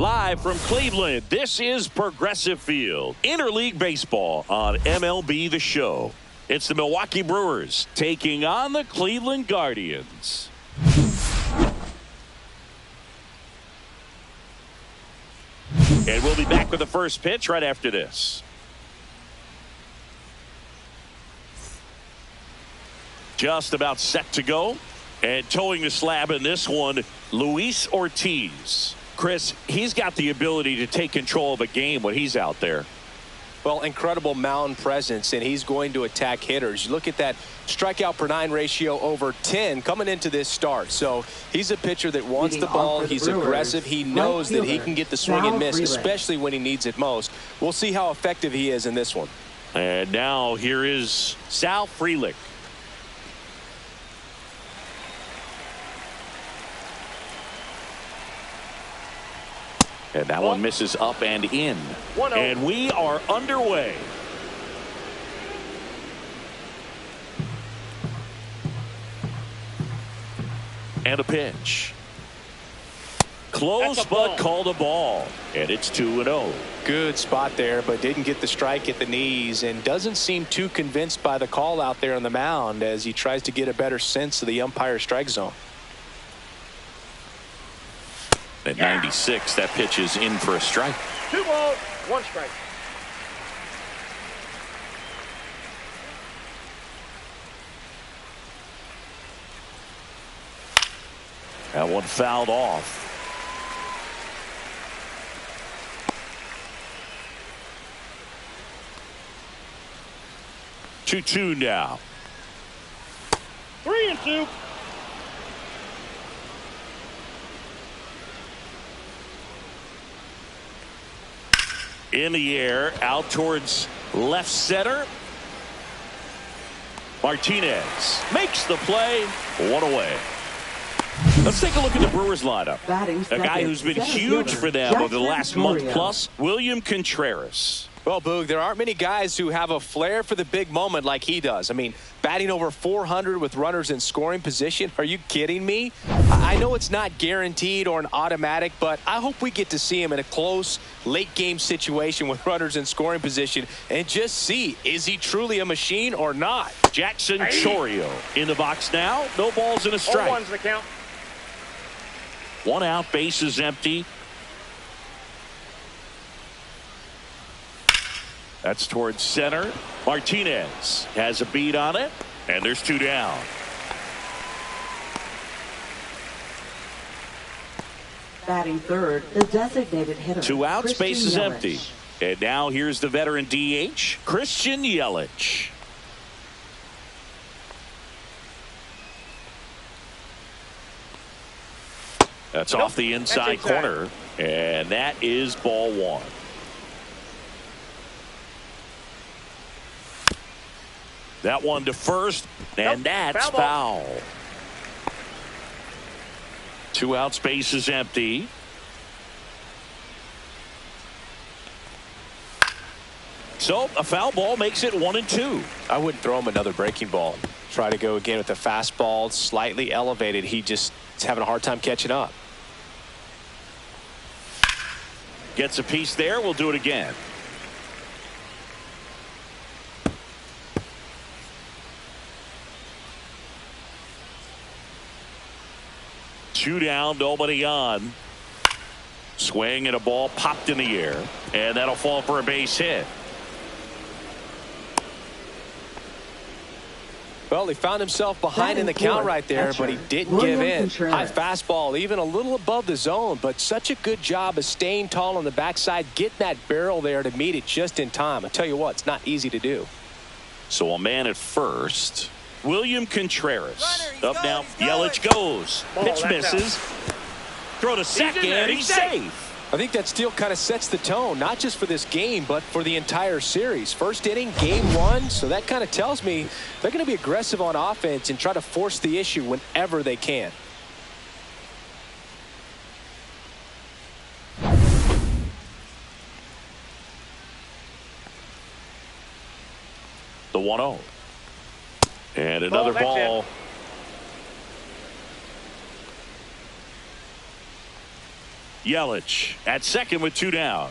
Live from Cleveland, this is Progressive Field. Interleague Baseball on MLB The Show. It's the Milwaukee Brewers taking on the Cleveland Guardians. And we'll be back with the first pitch right after this. Just about set to go. And towing the slab in this one, Luis Ortiz. Chris, he's got the ability to take control of a game when he's out there. Well, incredible mound presence, and he's going to attack hitters. You look at that strikeout per 9 ratio over 10 coming into this start. So he's a pitcher that wants the ball. He's aggressive. He knows that he can get the swing and miss, especially when he needs it most. We'll see how effective he is in this one. And now here is Sal Frelick. And that one misses up and in. And we are underway. And a pitch. Close, but called a ball. And it's 2-0. Good spot there, but didn't get the strike at the knees and doesn't seem too convinced by the call out there on the mound as he tries to get a better sense of the umpire's strike zone. At 96, that pitch is in for a strike. 2 balls, 1 strike. That one fouled off. Two now. 3-2. In the air, out towards left center. Martinez makes the play. 1 away. Let's take a look at the Brewers lineup. A guy who's been huge for them over the last month plus, William Contreras. Well, Boog, there aren't many guys who have a flair for the big moment like he does. I mean, batting over 400 with runners in scoring position. Are you kidding me? I know it's not guaranteed or an automatic, but I hope we get to see him in a close, late-game situation with runners in scoring position and just see, is he truly a machine or not? Jackson Chourio in the box now. No balls and a strike. 0-1's the count. 1 out, base is empty. That's towards center. Martinez has a beat on it, and there's 2 down. Batting third, the designated hitter. 2 outs, Christian base is Yelich. empty. And now here's the veteran DH, Christian Yelich. That's off the inside corner, and that is ball 1. That one to first, and that's foul. 2 outs, base is empty. So a foul ball makes it 1-2. I wouldn't throw him another breaking ball. Try to go again with the fastball, slightly elevated. He just is having a hard time catching up. Gets a piece there. We'll do it again. Two down, nobody on. Swing and a ball popped in the air, and that'll fall for a base hit. Well, he found himself behind in the count right there, but he didn't give in. High fastball, even a little above the zone, but such a good job of staying tall on the backside, getting that barrel there to meet it just in time. I tell you what, it's not easy to do. So a man at first. William Contreras. Up now, Yelich goes. Pitch misses. Throw to second, he's safe. I think that steal kind of sets the tone, not just for this game, but for the entire series. First inning, game 1, so that kind of tells me they're going to be aggressive on offense and try to force the issue whenever they can. The 1-0. And another ball. Yelich at second with 2 down.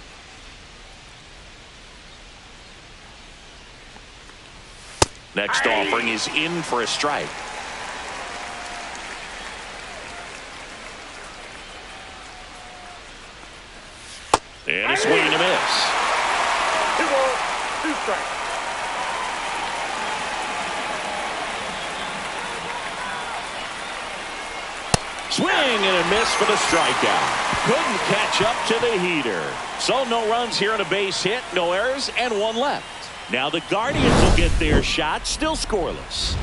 Next offering is in for a strike. And a swing and a miss. 2 strikes. Swing and a miss for the strikeout. Couldn't catch up to the heater. So no runs here on a base hit, no errors, and 1 left. Now the Guardians will get their shot, still scoreless.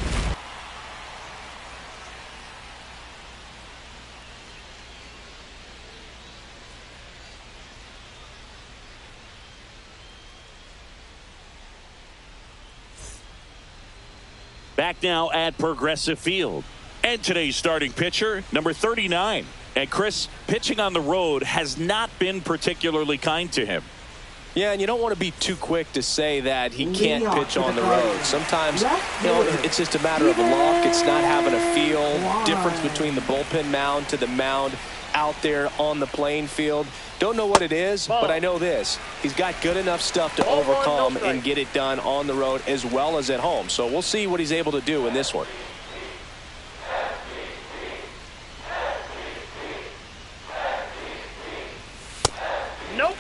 Back now at Progressive Field. And today's starting pitcher, number 39. And Chris, pitching on the road has not been particularly kind to him. Yeah, and you don't want to be too quick to say that he can't pitch on the road. Sometimes, it's just a matter of luck. It's not having a feel. Difference between the bullpen mound to the mound out there on the playing field. Don't know what it is, but I know this. He's got good enough stuff to overcome and get it done on the road as well as at home. So we'll see what he's able to do in this one. Nope.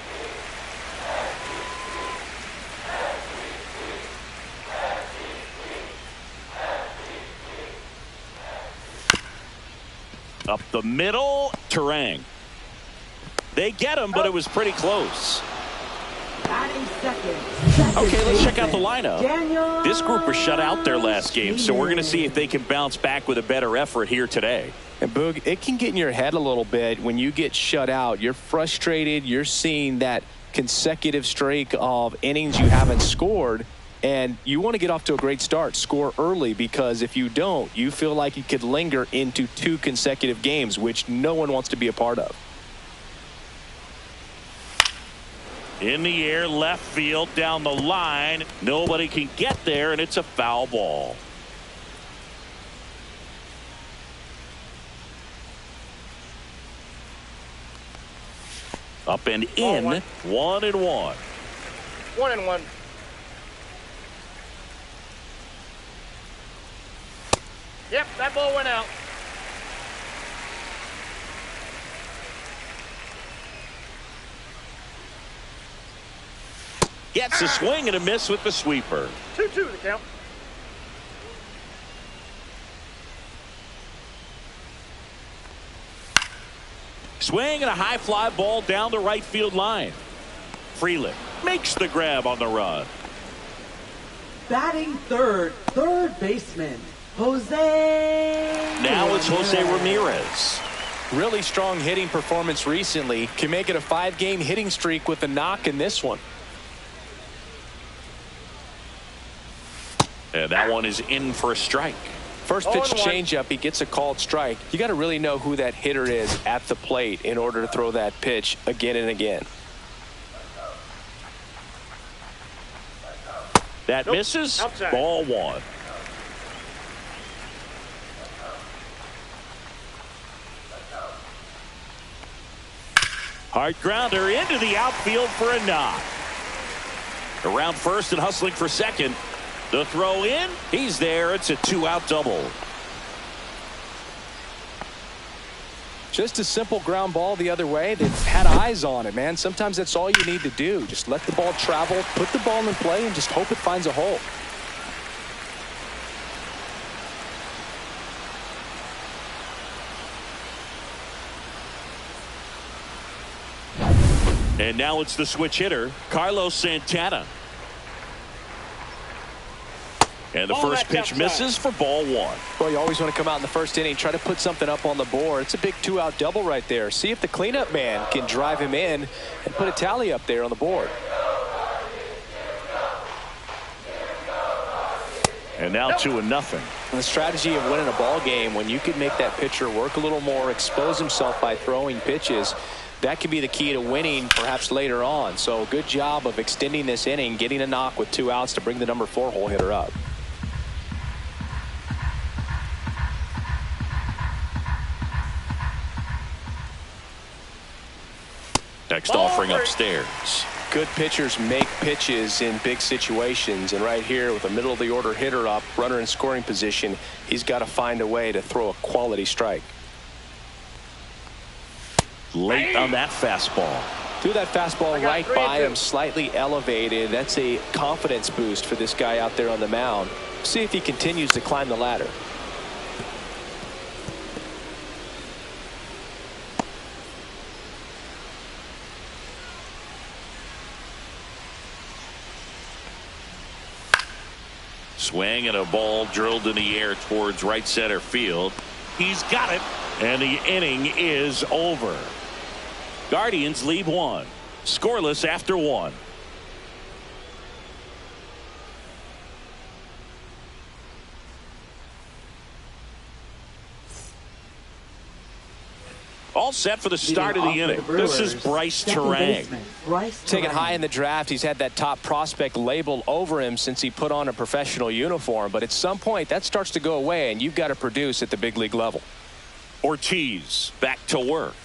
Up the middle, Terang. They get him, but it was pretty close. Okay, let's check out the lineup. This group was shut out their last game, so we're going to see if they can bounce back with a better effort here today. And Boog, it can get in your head a little bit when you get shut out. You're frustrated. You're seeing that consecutive streak of innings you haven't scored, and you want to get off to a great start, score early, because if you don't, you feel like it could linger into 2 consecutive games, which no one wants to be a part of. In the air, left field, down the line. Nobody can get there, and it's a foul ball. Up and in, 1-1. 1-1. Yep, that ball went out. Gets a swing and a miss with the sweeper. 2-2 the count. Swing and a high fly ball down the right field line. Freeland makes the grab on the run. Batting third baseman, Jose. Now it's Jose Ramirez. Really strong hitting performance recently. Can make it a 5-game hitting streak with a knock in this one. And that one is in for a strike. First pitch changeup, he gets a called strike. You got to really know who that hitter is at the plate in order to throw that pitch again and again. That misses. Outside. Ball 1. Hard grounder into the outfield for a knock. Around first and hustling for second. The throw in. He's there. It's a 2-out double. Just a simple ground ball the other way. They've had eyes on it, man. Sometimes that's all you need to do. Just let the ball travel, put the ball in play, and just hope it finds a hole. And now it's the switch hitter, Carlos Santana. And the first pitch misses for ball 1. Well, you always want to come out in the first inning, try to put something up on the board. It's a big 2-out double right there. See if the cleanup man can drive him in and put a tally up there on the board. And now 2-0. The strategy of winning a ball game, when you can make that pitcher work a little more, expose himself by throwing pitches, that can be the key to winning perhaps later on. So good job of extending this inning, getting a knock with 2 outs to bring the number 4 hole hitter up. next Ball offering three. upstairs. Good pitchers make pitches in big situations, and right here with a middle-of-the-order hitter up, runner in scoring position, he's got to find a way to throw a quality strike. Late on that fastball. Threw that fastball right three and by two. him, slightly elevated. That's a confidence boost for this guy out there on the mound. See if he continues to climb the ladder. Swing and a ball drilled in the air towards right center field. He's got it, and the inning is over. Guardians lead one. Scoreless after one. All set for the start of the inning. This is Bryce Terang. Taken high in the draft, he's had that top prospect label over him since he put on a professional uniform. But at some point, that starts to go away, and you've got to produce at the big league level. Ortiz back to work.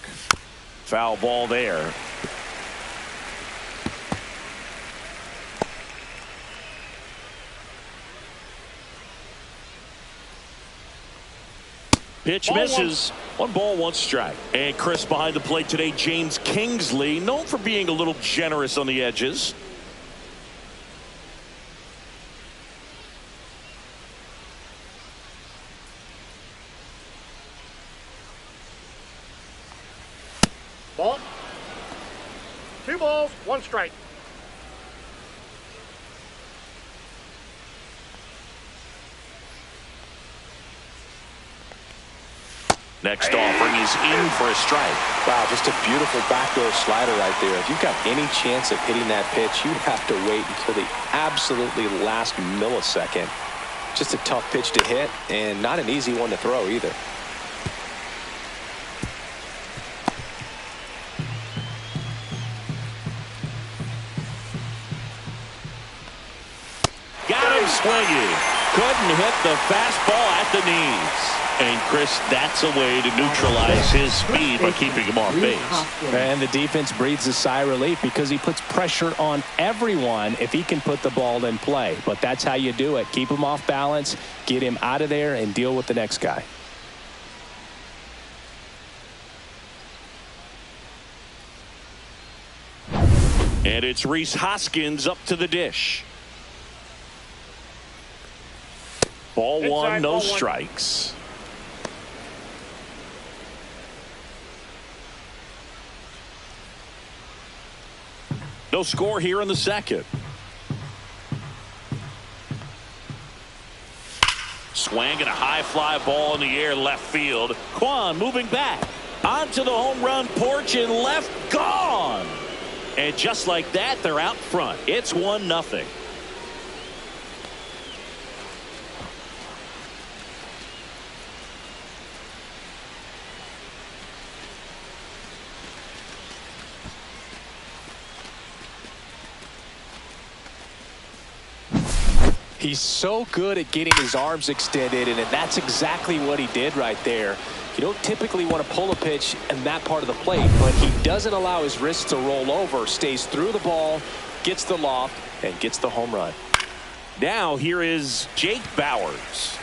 Foul ball there. Pitch misses. One ball, one strike. And Chris behind the plate today, James Kingsley, known for being a little generous on the edges. Ball. 2 balls, 1 strike. Next offering is in for a strike. Wow, just a beautiful backdoor slider right there. If you've got any chance of hitting that pitch, you have to wait until the absolutely last millisecond. Just a tough pitch to hit, and not an easy one to throw either. Got him swinging. Couldn't hit the fastball at the knees. And Chris, that's a way to neutralize his speed by keeping him off base. And the defense breathes a sigh of relief because he puts pressure on everyone if he can put the ball in play. But that's how you do it. Keep him off balance, get him out of there, and deal with the next guy. And it's Rhys Hoskins up to the dish. Ball Inside, one, no ball one. strikes. No score here in the second. Swing and a high fly ball in the air left field. Kwan moving back onto the home run porch and left, gone. And just like that, they're out front. It's 1-0. He's so good at getting his arms extended, and that's exactly what he did right there. You don't typically want to pull a pitch in that part of the plate, but he doesn't allow his wrists to roll over, stays through the ball, gets the loft, and gets the home run. Now here is Jake Bauers.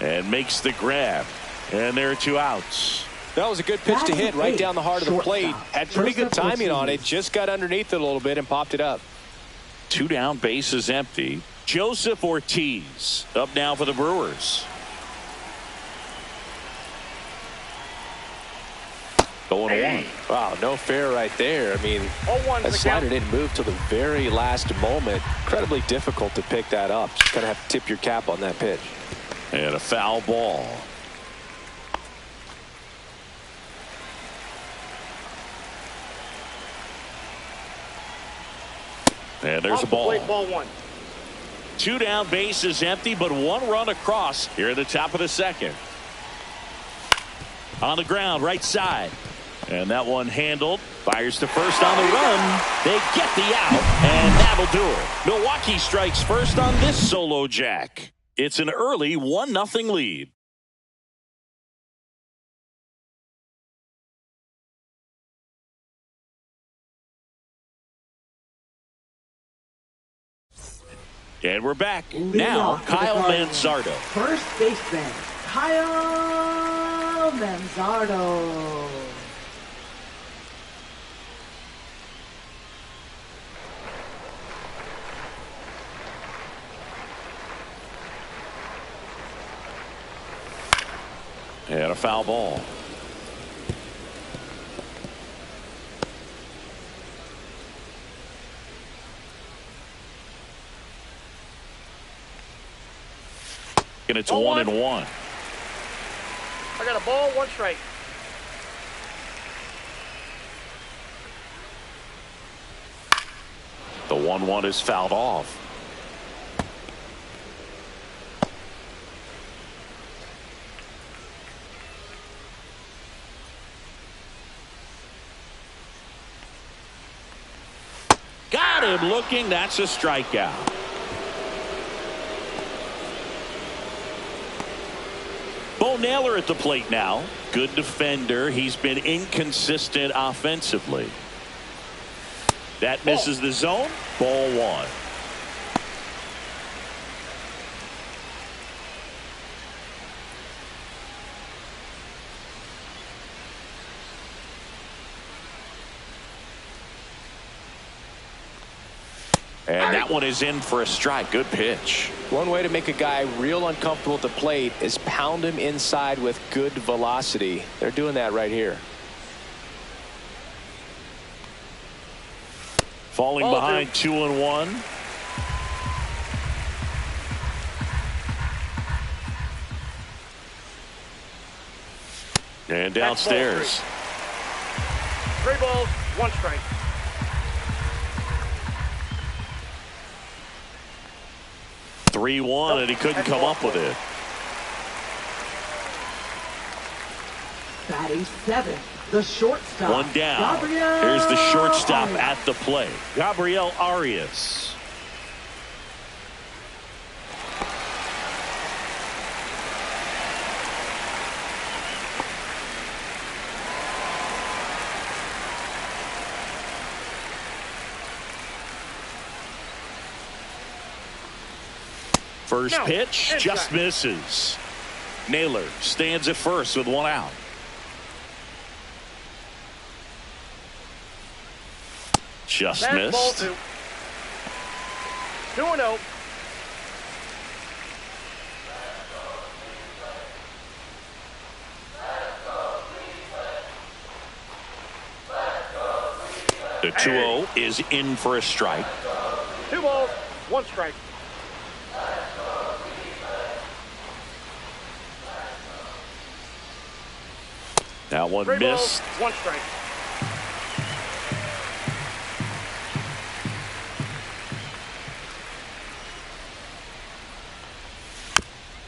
And makes the grab. And there are 2 outs. That was a good pitch to hit right down the heart of the plate. Had pretty good timing on it. Just got underneath it a little bit and popped it up. 2 down, bases empty. Joseph Ortiz up now for the Brewers. Going 1. Wow, no fair right there. I mean, 0-1 that the slider count. didn't move till the very last moment. Incredibly difficult to pick that up. Just kind of have to tip your cap on that pitch. And a foul ball. And there's a ball. Ball 1. 2 down, bases empty, but 1 run across here at the top of the second. On the ground, right side. And that one handled. Fires to first on the run. They get the out, and that'll do it. Milwaukee strikes first on this solo jack. It's an early 1-0 lead. And we're back. Leading Now, off for the Kyle Guardians, Manzardo. First baseman, Kyle Manzardo. And a foul ball. And it's 1-1. I got a ball, 1 strike. The 1-1 is fouled off. Got him looking. That's a strikeout. Bo Naylor at the plate now. Good defender. He's been inconsistent offensively. That misses the zone. Ball 1. And that one is in for a strike. Good pitch. One way to make a guy real uncomfortable at the plate is pound him inside with good velocity. They're doing that right here. Falling behind 2-1. And downstairs. 3 balls, 1 strike. And he couldn't come up with it. Batting 7, the shortstop. 1 down. Gabriel Here's the shortstop Arias. at the plate. Gabriel Arias. First pitch just misses. Naylor stands at first with 1 out. Just That's missed. ball 2. 2-0. The 2-0 is in for a strike. 2 balls, 1 strike. That one 3 missed. balls, 1 strike.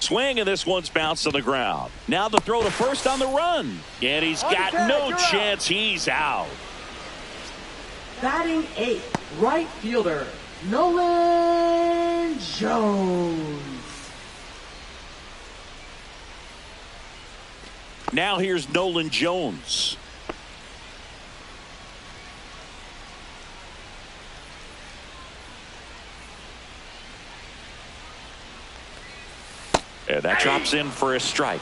Swing, and this one's bounced on the ground. Now the throw to first on the run. And he's got no chance. He's out. Batting 8, right fielder, Nolan Jones. Now here's Nolan Jones. And that drops in for a strike.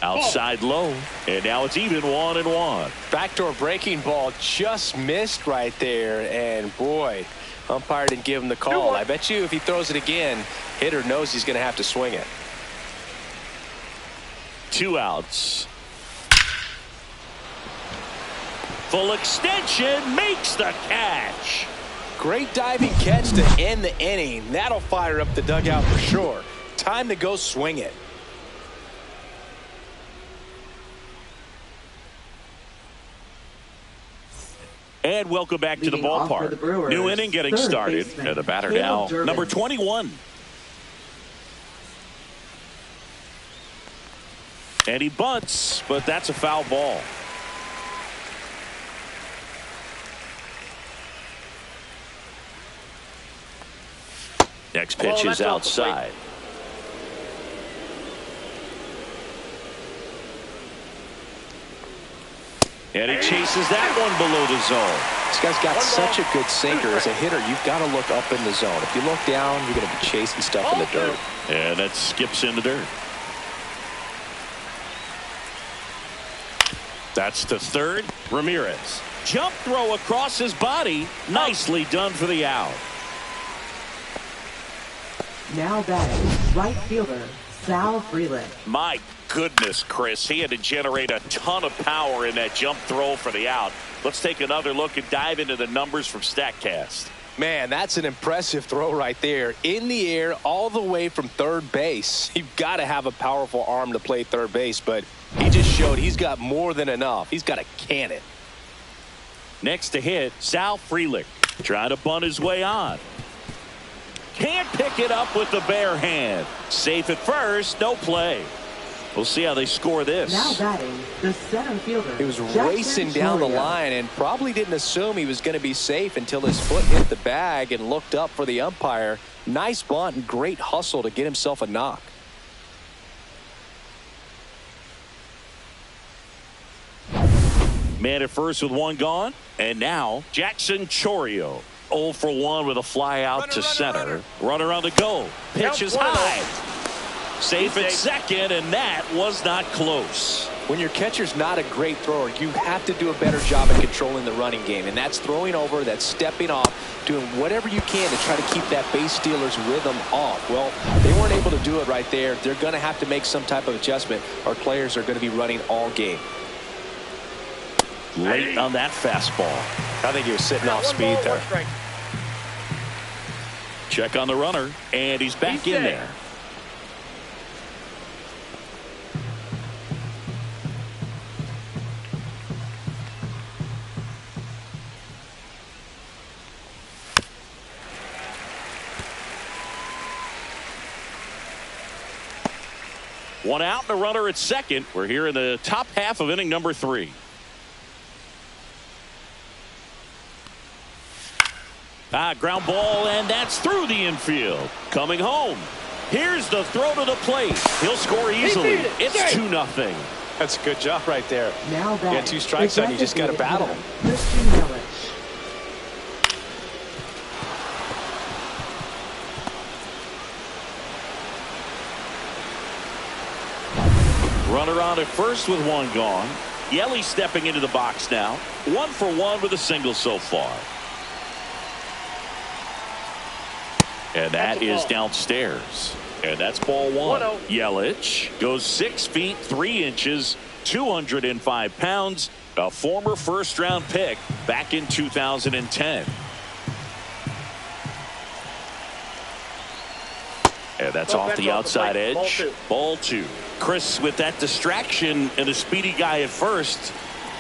Outside low. And now it's even 1-1. Backdoor breaking ball just missed right there. And boy, umpire didn't give him the call. I bet you if he throws it again, hitter knows he's going to have to swing it. 2 outs. Full extension, makes the catch. Great diving catch to end the inning. That'll fire up the dugout for sure. Time to go swing it. And welcome back to the Leading off for ballpark. the Brewers, New inning getting third started. baseman, And the batter Caleb now, Durbin. number 21. And he bunts, but that's a foul ball. Next pitch is outside. And he chases that one below the zone. This guy's got such a good sinker. As a hitter, you've got to look up in the zone. If you look down, you're going to be chasing stuff in the dirt. And that skips in the dirt. That's to third. Ramirez. Jump throw across his body. Nicely done for the out. Now batting, right fielder, Sal Frelick. My goodness, Chris. He had to generate a ton of power in that jump throw for the out. Let's take another look and dive into the numbers from StatCast. Man, that's an impressive throw right there. In the air, all the way from third base. You've got to have a powerful arm to play third base, but he just showed he's got more than enough. He's got a cannon. Next to hit, Sal Frelick. Trying to bunt his way on. Can't pick it up with the bare hand. Safe at first, no play. We'll see how they score this. Now batting, the center fielder. He was Jackson racing down the Chourio. line and probably didn't assume he was going to be safe until his foot hit the bag and looked up for the umpire. Nice bunt and great hustle to get himself a knock. Man at first with one gone. And now Jackson Chourio. 0 for 1 with a fly out to center. Runner on the go. Pitch is high. Safe at second, and that was not close. When your catcher's not a great thrower, you have to do a better job at controlling the running game. And that's throwing over, that's stepping off, doing whatever you can to try to keep that base stealer's rhythm off. Well, they weren't able to do it right there. They're going to have to make some type of adjustment. Our players are going to be running all game. Late on that fastball. I think he was sitting off speed there. Check on the runner, and he's back in there. One out and a runner at second. We're here in the top half of inning number 3. Ground ball, and that's through the infield. Coming home. Here's the throw to the plate. He'll score easily. It's 2-0. That's a good job right there. Now batting, You got 2 strikes on you. Just got to battle. Christian Yelich. Runner on at first with one gone. Yelich stepping into the box now. 1 for 1 with a single so far. And that is downstairs. And that's ball 1. Yelich goes 6 feet 3 inches, 205 pounds, a former first-round pick back in 2010. And that's off the outside edge. Ball 2. Chris, with that distraction and a speedy guy at first,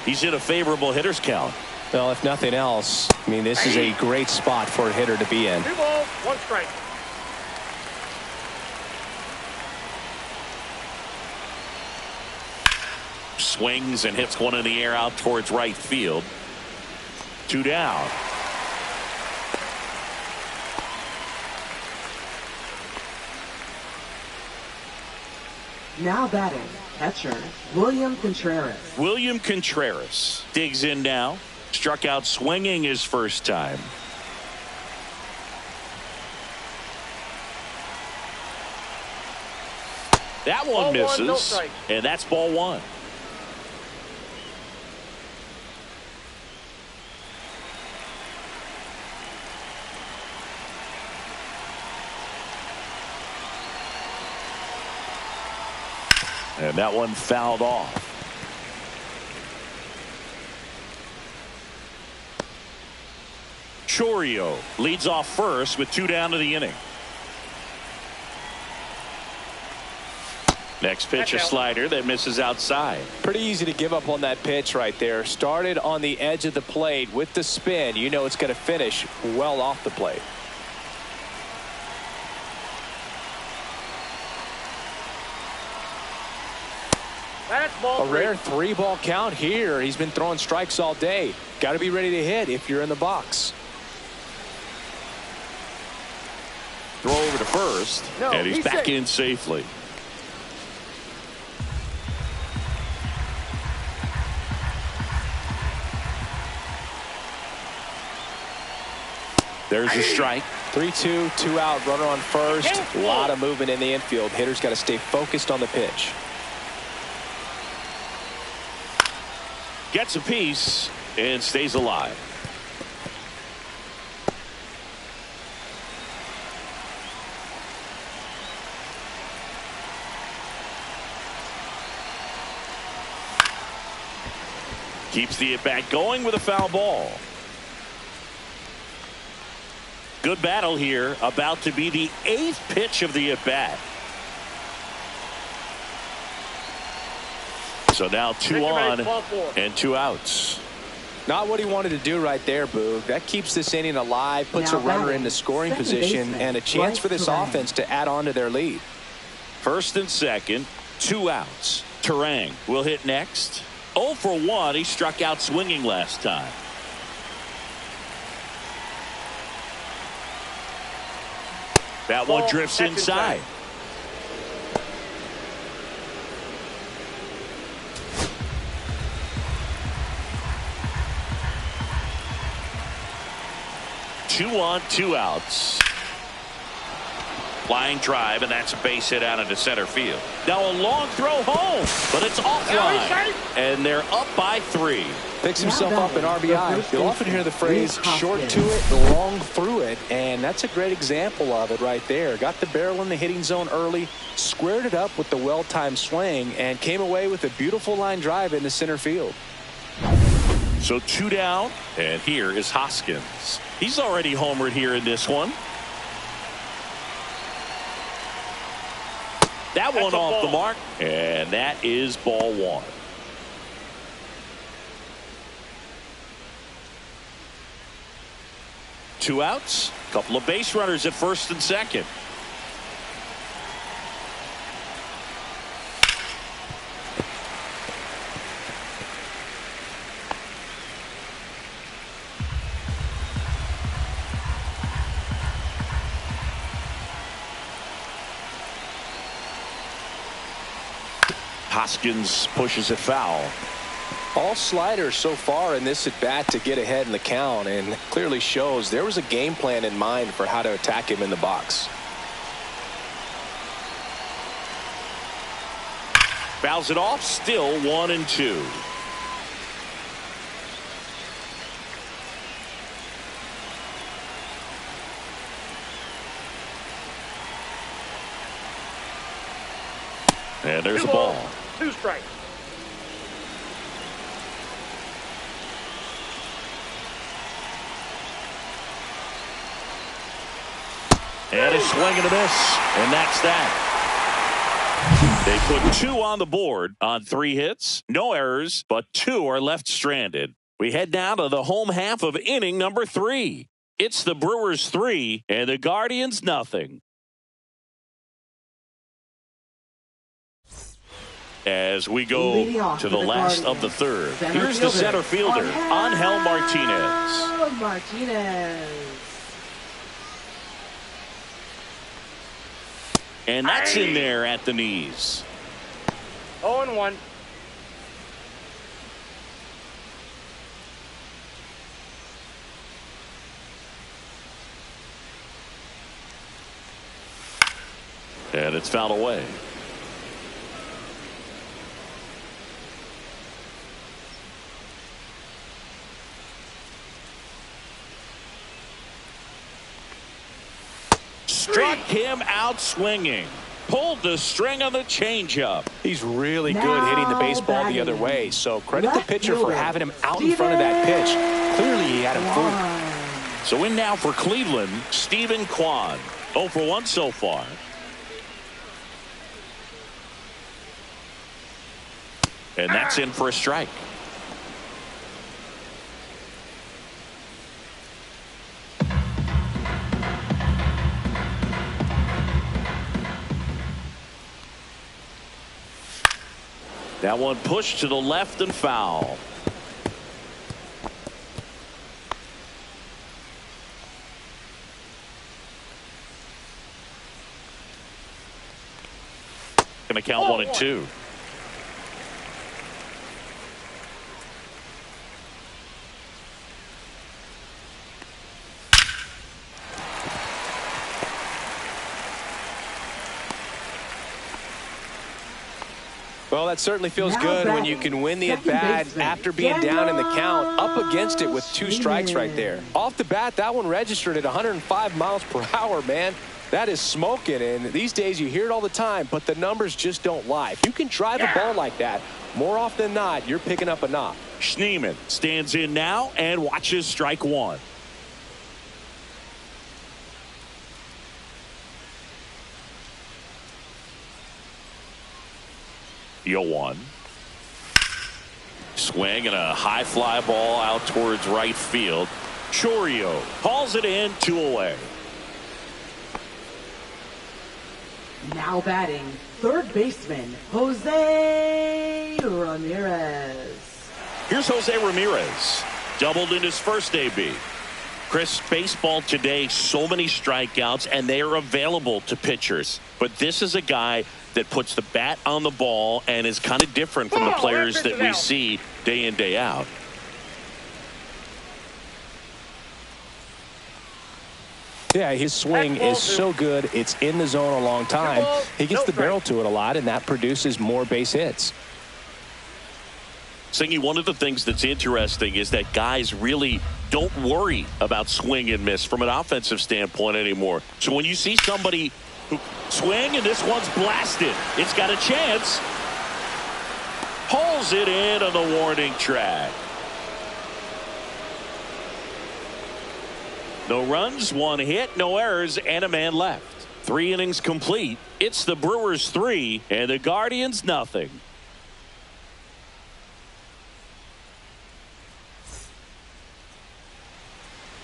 he's in a favorable hitter's count. Well, if nothing else, I mean, this is a great spot for a hitter to be in. 2 balls, 1 strike. Swings and hits one in the air out towards right field. 2 down. Now batting, catcher, William Contreras. William Contreras digs in now. Struck out swinging his first time. That one Ball 1, no misses. strike. And that's ball 1. And that one fouled off. Chourio leads off first with 2 down to the inning. Next pitch, a slider that misses outside. Pretty easy to give up on that pitch right there. Started on the edge of the plate with the spin. You know it's going to finish well off the plate. That's ball A 3. rare 3-ball count here. He's been throwing strikes all day. Got to be ready to hit if you're in the box. Throw over to first, and he's back safe. in safely. There's a strike. 3-2, 2 out, runner on first. A lot of movement in the infield. Hitter's got to stay focused on the pitch. Gets a piece and stays alive. Keeps the at-bat going with a foul ball. Good battle here. About to be the 8th pitch of the at-bat. So now 2 on and 2 outs. Not what he wanted to do right there, Boog. That keeps this inning alive, puts a runner in the scoring position, and a chance for this offense to add on to their lead. First and second, 2 outs. Terang will hit next. 0 for 1. He struck out swinging last time. That one drifts inside. Two on, 2 outs. Flying drive, and that's a base hit out into center field. Now a long throw home, but it's offline, and they're up by 3. Picks himself up in RBI. You'll often hear the phrase short to it, long through it, and that's a great example of it right there. Got the barrel in the hitting zone early, squared it up with the well-timed swing, and came away with a beautiful line drive into center field. So 2 down, and here is Hoskins. He's already homered here in this one. That one off the mark, and that is ball 1. Two outs, couple of base runners at first and second. Hoskins pushes it foul. All sliders so far in this at bat to get ahead in the count, and clearly shows there was a game plan in mind for how to attack him in the box. Fouls it off, still 1 and 2. And there's a ball. 2 strikes. And a swing and a miss. And that's that. They put 2 on the board on 3 hits. No errors, but 2 are left stranded. We head now to the home half of inning number 3. It's the Brewers 3 and the Guardians nothing. As we go to the last of the third. Here's the center fielder, Angel Martinez. And that's in there at the knees. 0-1. And it's fouled away. Struck him out swinging. Pulled the string on the changeup. He's really good hitting the baseball the other way, so credit the pitcher for having him out in front of that pitch. Clearly he had him fooled. So in now for Cleveland, Steven Kwan. 0 for 1 so far. And that's in for a strike. That one pushed to the left and foul. Going to count 1 and 2. Well, that certainly feels Now good when batting, you can win the second at-bat baseman, after being down in the count, up against it with 2 strikes right there. Off the bat, that one registered at 105 miles per hour, man. That is smoking, and these days you hear it all the time, but the numbers just don't lie. If you can drive a ball like that, more often than not, you're picking up a knock. Schneemann stands in now and watches strike one. The 0-1. Swing and a high fly ball out towards right field. Chorio hauls it in, 2 away. Now batting, third baseman, Jose Ramirez. Here's Jose Ramirez. Doubled in his first AB. Chris, baseball today, so many strikeouts, and they are available to pitchers. But this is a guy that puts the bat on the ball and is kind of different from the players that we see day in, day out. Yeah, his swing is so good. It's in the zone a long time. He gets the barrel to it a lot, and that produces more base hits. Singy, one of the things that's interesting is that guys really don't worry about swing and miss from an offensive standpoint anymore. So when you see somebody who swing and this one's blasted, it's got a chance. Pulls it in on the warning track. No runs, 1 hit, no errors, and a man left. 3 innings complete. It's the Brewers 3 and the Guardians nothing.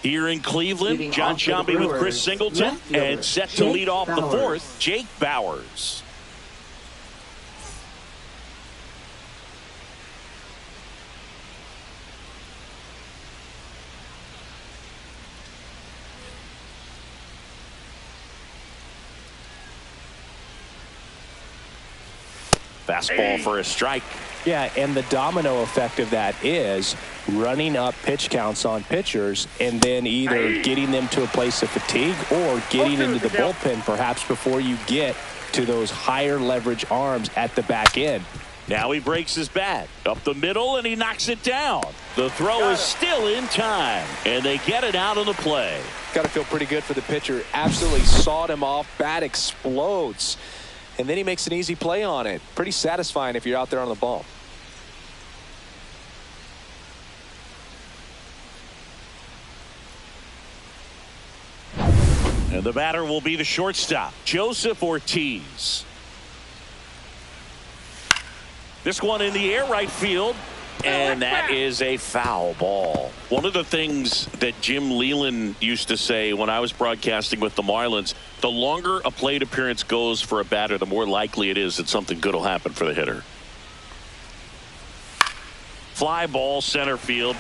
Here in Cleveland, John Sciambi with Chris Singleton, and set to lead off the 4th, Jake Bauers. Fastball for a strike. Yeah, and the domino effect of that is running up pitch counts on pitchers and then either getting them to a place of fatigue or getting into the bullpen perhaps before you get to those higher leverage arms at the back end. Now he breaks his bat up the middle and he knocks it down. The throw is still in time and they get it out of the play. Got to feel pretty good for the pitcher. Absolutely sawed him off. Bat explodes. And then he makes an easy play on it. Pretty satisfying if you're out there on the ball. And the batter will be the shortstop, Joseph Ortiz. This one in the air, right field. And that is a foul ball. One of the things that Jim Leland used to say when I was broadcasting with the Marlins, the longer a plate appearance goes for a batter, the more likely it is that something good will happen for the hitter. Fly ball, center field.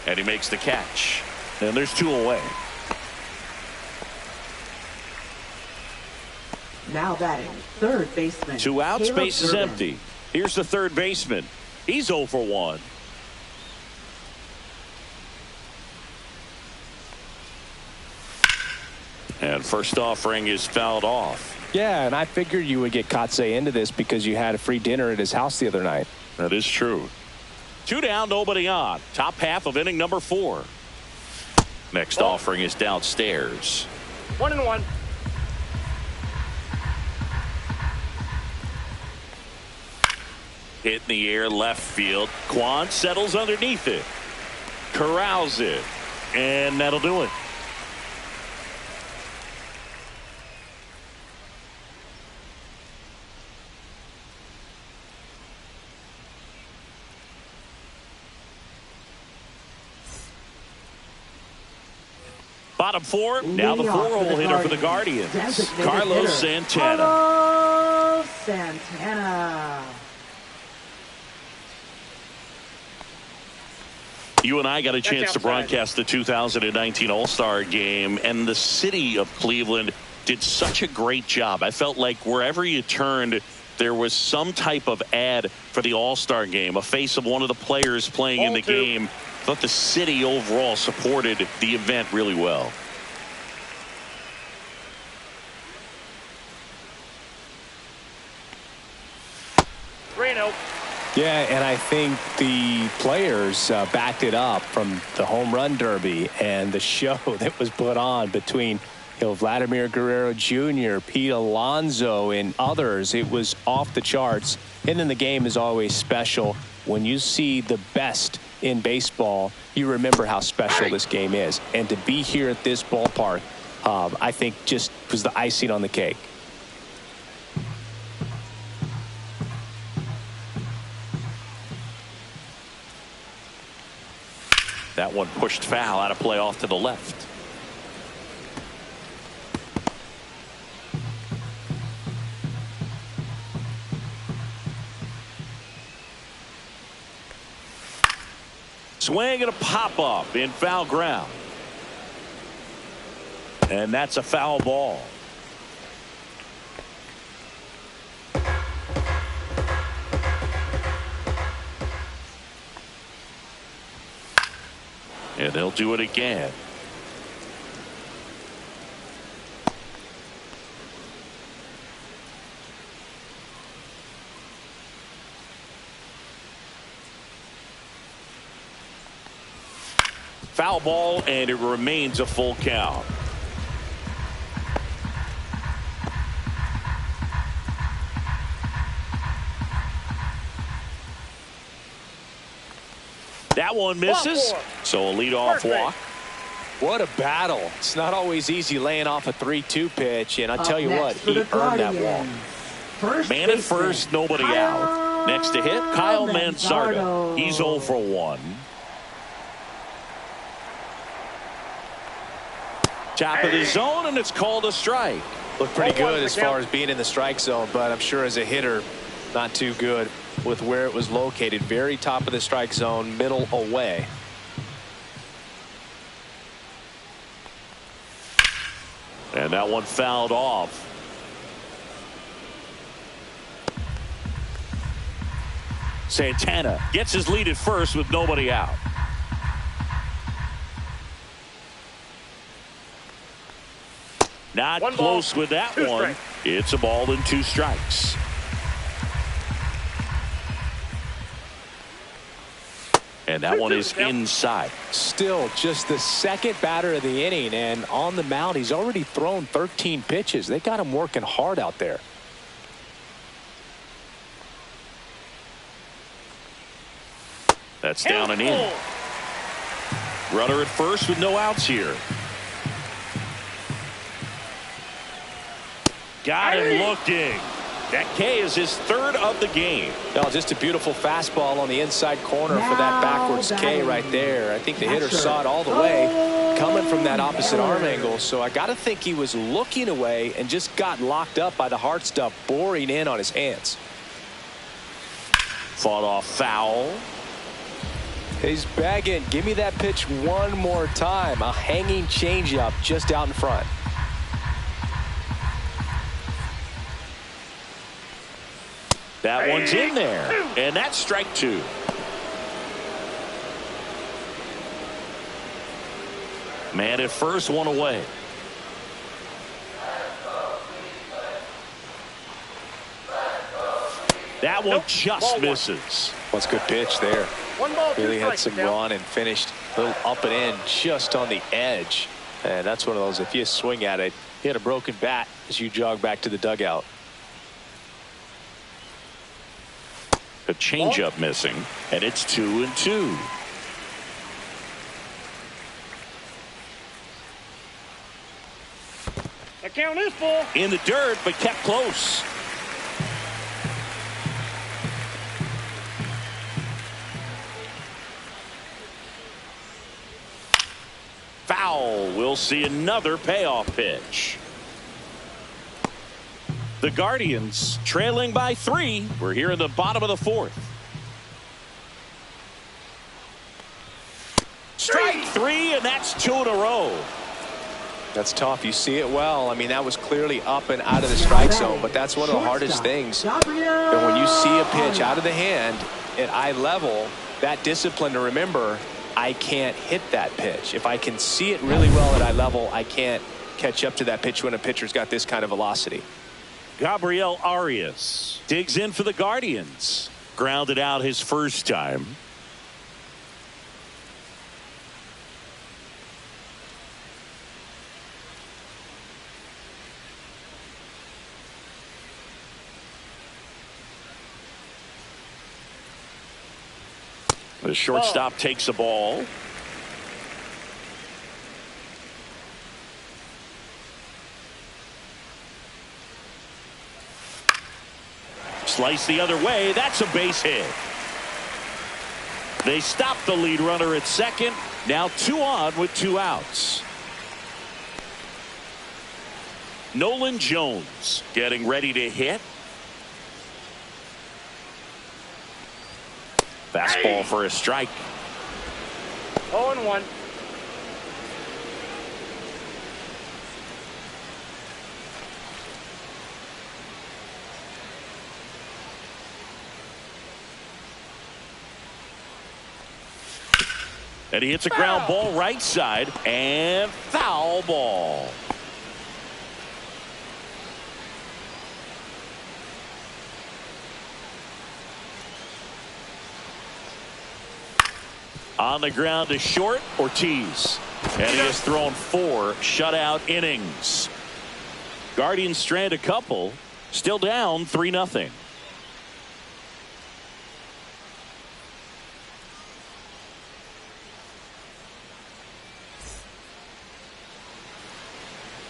And he makes the catch. And there's 2 away. Now batting, third baseman. 2 outs, Caleb base is Irvin. empty. Here's the third baseman. He's 0 for 1. And first offering is fouled off. Yeah, and I figured you would get Kotsay into this because you had a free dinner at his house the other night. That is true. 2 down, nobody on. Top half of inning number 4. Next offering is downstairs. 1-1. Hit in the air, left field. Quan settles underneath it. Corrals it. And that'll do it. Bottom 4. Now the 4-hole hitter for the Guardians. Carlos Santana. Carlos Santana. You and I got a chance to broadcast the 2019 All-Star Game, and the city of Cleveland did such a great job. I felt like wherever you turned, there was some type of ad for the All-Star Game, a face of one of the players playing in the game. I thought the city overall supported the event really well. 0. Yeah, and I think the players backed it up from the home run derby and the show that was put on between Vladimir Guerrero Jr., Pete Alonso, and others. It was off the charts. And then the game is always special. When you see the best in baseball, you remember how special this game is. And to be here at this ballpark, I think just was the icing on the cake. That one pushed foul, out of play off to the left. Swing and a pop-up in foul ground. And that's a foul ball. And they'll do it again. Foul ball, and it remains a full count. That one misses, so a leadoff walk. What a battle. It's not always easy laying off a 3-2 pitch, and I'll tell you what, he earned that walk. Man at first, nobody out. Next to hit, Kyle Mansardo. He's 0 for 1. Top of the zone, and it's called a strike. Looked pretty good as far as being in the strike zone, but I'm sure as a hitter, not too good with where it was located. Very top of the strike zone, middle away. And that one fouled off. Santana gets his lead at first with nobody out. Not close with that one. It's a ball and 2 strikes. And that one is inside. Still just the second batter of the inning, and on the mound he's already thrown 13 pitches. They got him working hard out there. That's down and in. Runner at first with no outs here. Got him looking. That K is his 3rd of the game. Well, just a beautiful fastball on the inside corner for that backwards K right there. I think the hitter saw it all the way coming from that opposite arm angle. So I got to think he was looking away and just got locked up by the hard stuff boring in on his hands. Fought off foul. He's begging, give me that pitch one more time. A hanging changeup just out in front. That one's in there, and that's strike 2. Man at first, one away. That one just misses. What's a good pitch there. 1 ball, 2 Really had strikes. some run and finished a little up and in just on the edge. And that's one of those, if you swing at it, you had a broken bat as you jog back to the dugout. A changeup missing, and it's 2-2. The count is full. In the dirt, but kept close. Foul. We'll see another payoff pitch. The Guardians trailing by 3. We're here in the bottom of the 4th. Strike 3, and that's 2 in a row. That's tough. You see it well. I mean, that was clearly up and out of the strike zone, but that's one of the hardest things. And when you see a pitch out of the hand at eye level, that discipline to remember, I can't hit that pitch. If I can see it really well at eye level, I can't catch up to that pitch when a pitcher's got this kind of velocity. Gabriel Arias digs in for the Guardians. Grounded out his first time. The shortstop takes the ball. Slice the other way. That's a base hit. They stop the lead runner at second. Now 2 on with 2 outs. Nolan Jones getting ready to hit. Fastball for a strike. 0-1. And he hits a ground ball right side and foul ball. On the ground to short, Ortiz. And he has thrown 4 shutout innings. Guardians strand a couple. Still down 3-0.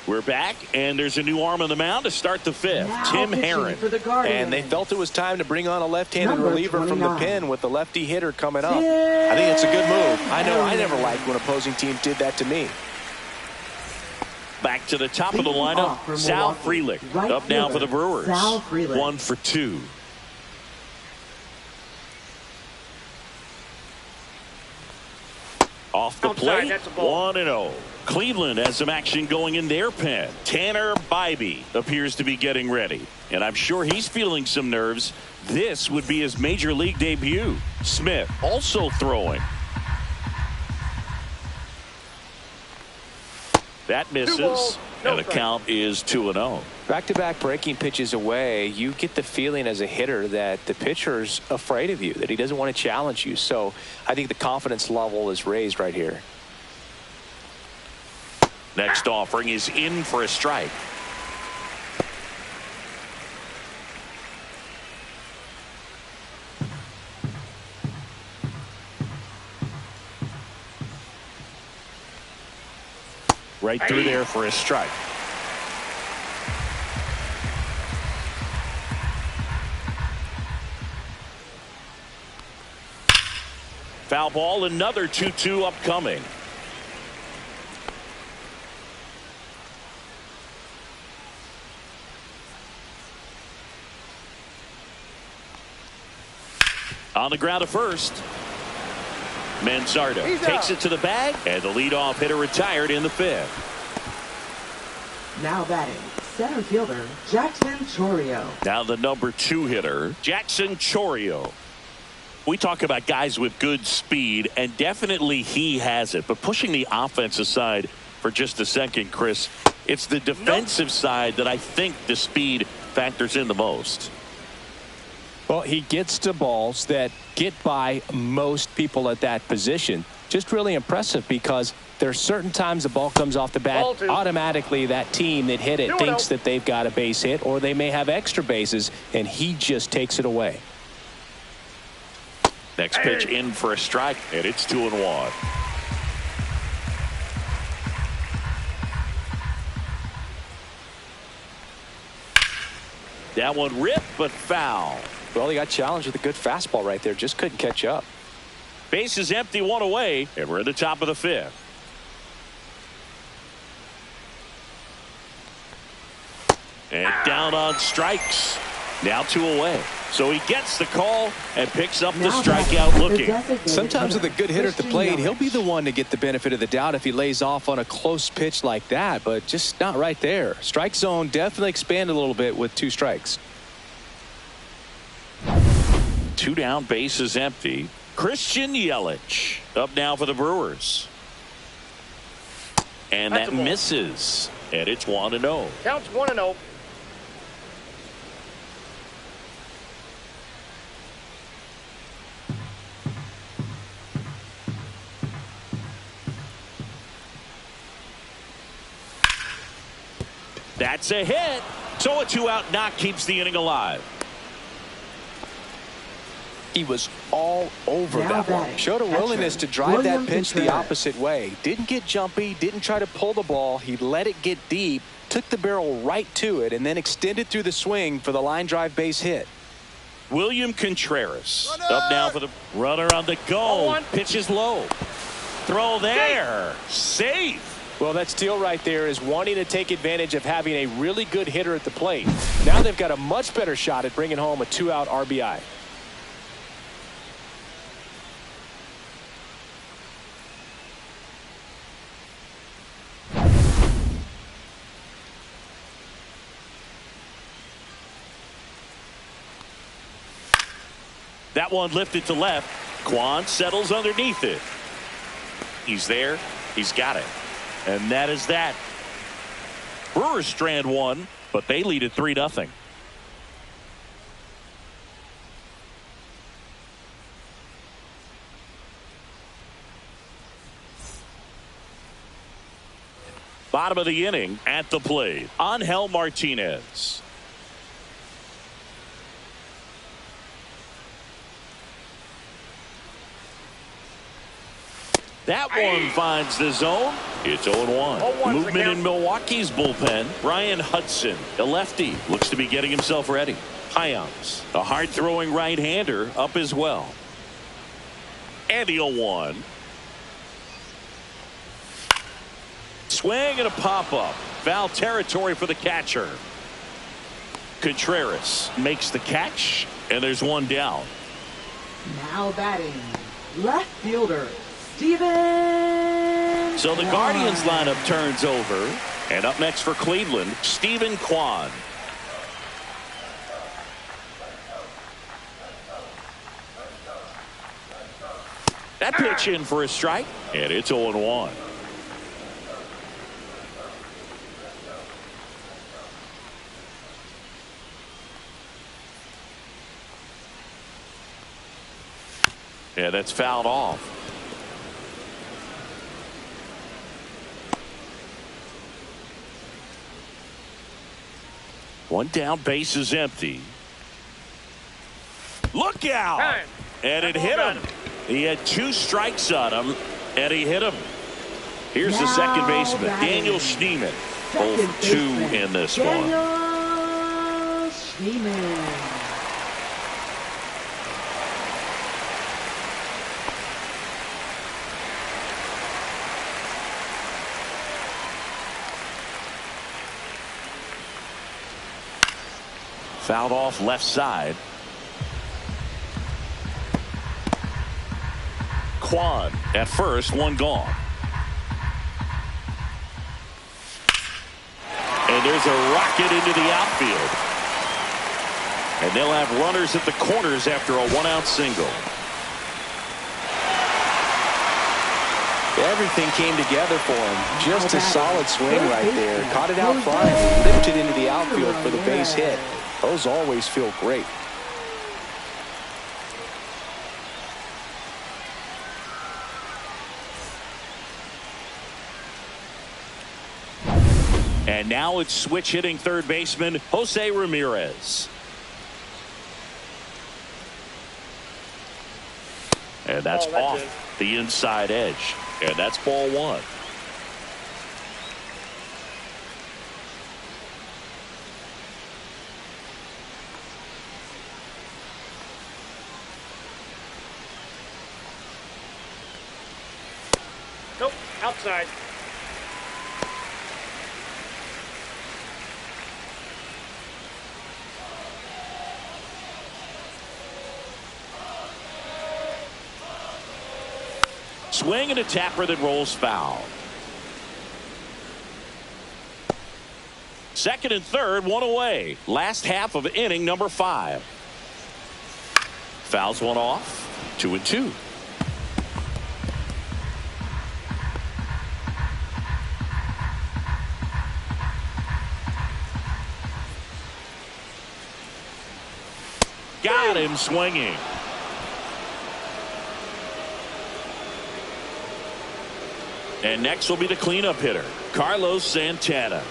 We're back, and there's a new arm on the mound to start the 5th. Now Tim pitching Herron. for the Guardians. And they felt it was time to bring on a left-handed Number reliever from the 29. pen with the lefty hitter coming up. I think it's a good move. I know I never liked when opposing teams did that to me. Back to the top of the Leading lineup, off for Sal Milwaukee. Frelick. Right Up now for the fielder, Brewers. Sal Frelick. 1 for 2. Off the Outside, plate, that's a ball. 1-0. Cleveland has some action going in their pen. Tanner Bybee appears to be getting ready, and I'm sure he's feeling some nerves. This would be his major league debut. Smith also throwing. That misses, No and the strike. count is 2-0. Back-to-back breaking pitches away, you get the feeling as a hitter that the pitcher's afraid of you, that he doesn't want to challenge you. So I think the confidence level is raised right here. Next offering is in for a strike. Right through there for a strike. Foul ball, another 2-2 upcoming. On the ground at first. Manzardo takes it to the bag, and the leadoff hitter retired in the 5th. Now batting, center fielder Jackson Chorio. Now the number 2 hitter, Jackson Chorio. We talk about guys with good speed, and definitely he has it. But pushing the offense aside for just a second, Chris, it's the defensive side that I think the speed factors in the most. Well, he gets to balls that get by most people at that position. Just really impressive because there are certain times the ball comes off the bat. Automatically, that team that hit it thinks that they've got a base hit or they may have extra bases, and he just takes it away. Next pitch in for a strike, and it's 2-1. That one ripped, but foul. Well, he got challenged with a good fastball right there. Just couldn't catch up. Base is empty, 1 away, and we're at the top of the 5th. And down on strikes. Now 2 away. So he gets the call and picks up the strikeout looking. Sometimes with a good hitter at the plate, he'll be the one to get the benefit of the doubt if he lays off on a close pitch like that, but just not right there. Strike zone definitely expanded a little bit with 2 strikes. 2 down, base is empty. Christian Yelich up now for the Brewers. And that misses. And it's 1-0. Counts 1-0. That's a hit. So a 2-out knock keeps the inning alive. He was all over Now that one. batting. Showed a willingness to drive William that pitch the Contreras. opposite way. Didn't get jumpy, didn't try to pull the ball. He let it get deep, took the barrel right to it, and then extended through the swing for the line drive base hit. William Contreras up now for the runner on the go. Pitch is low. Throw there. Safe. Well, that steal right there is wanting to take advantage of having a really good hitter at the plate. Now they've got a much better shot at bringing home a 2-out RBI. That one lifted to left. Kwan settles underneath it. He's there. He's got it. And that is that. Brewers strand one, but they lead at 3-0. Bottom of the inning at the plate, Angel Martinez. That one finds the zone. It's 0-1. Movement in Milwaukee's bullpen. Ryan Hudson, a lefty, looks to be getting himself ready. Hyams, a hard-throwing right-hander, up as well. And the 0-1. Swing and a pop-up. Foul territory for the catcher. Contreras makes the catch, and there's one down. Now batting, left fielder, Steven. So the Guardians lineup turns over. And up next for Cleveland, Steven Kwan. That pitch in for a strike, and it's 0-1. Yeah, that's fouled off. One down, base is empty. Look out! And it hit him. He had 2 strikes on him, and he hit him. Here's the second baseman, Daniel Schneemann. 0-2 in this one. Daniel Schneemann. Fouled off left side. Kwan at first, one gone. And there's a rocket into the outfield. And they'll have runners at the corners after a 1-out single. Everything came together for him. Just a solid swing right there. Caught it out front, lifted into the outfield for the base hit. Those always feel great. And now it's switch hitting third baseman Jose Ramirez. And that's off the inside edge. And that's ball 1. Nope, outside. Swing and a tapper that rolls foul. Second and third, one away. Last half of inning number 5. Fouls one off. 2-2. Got him swinging. And next will be the cleanup hitter, Carlos Santana.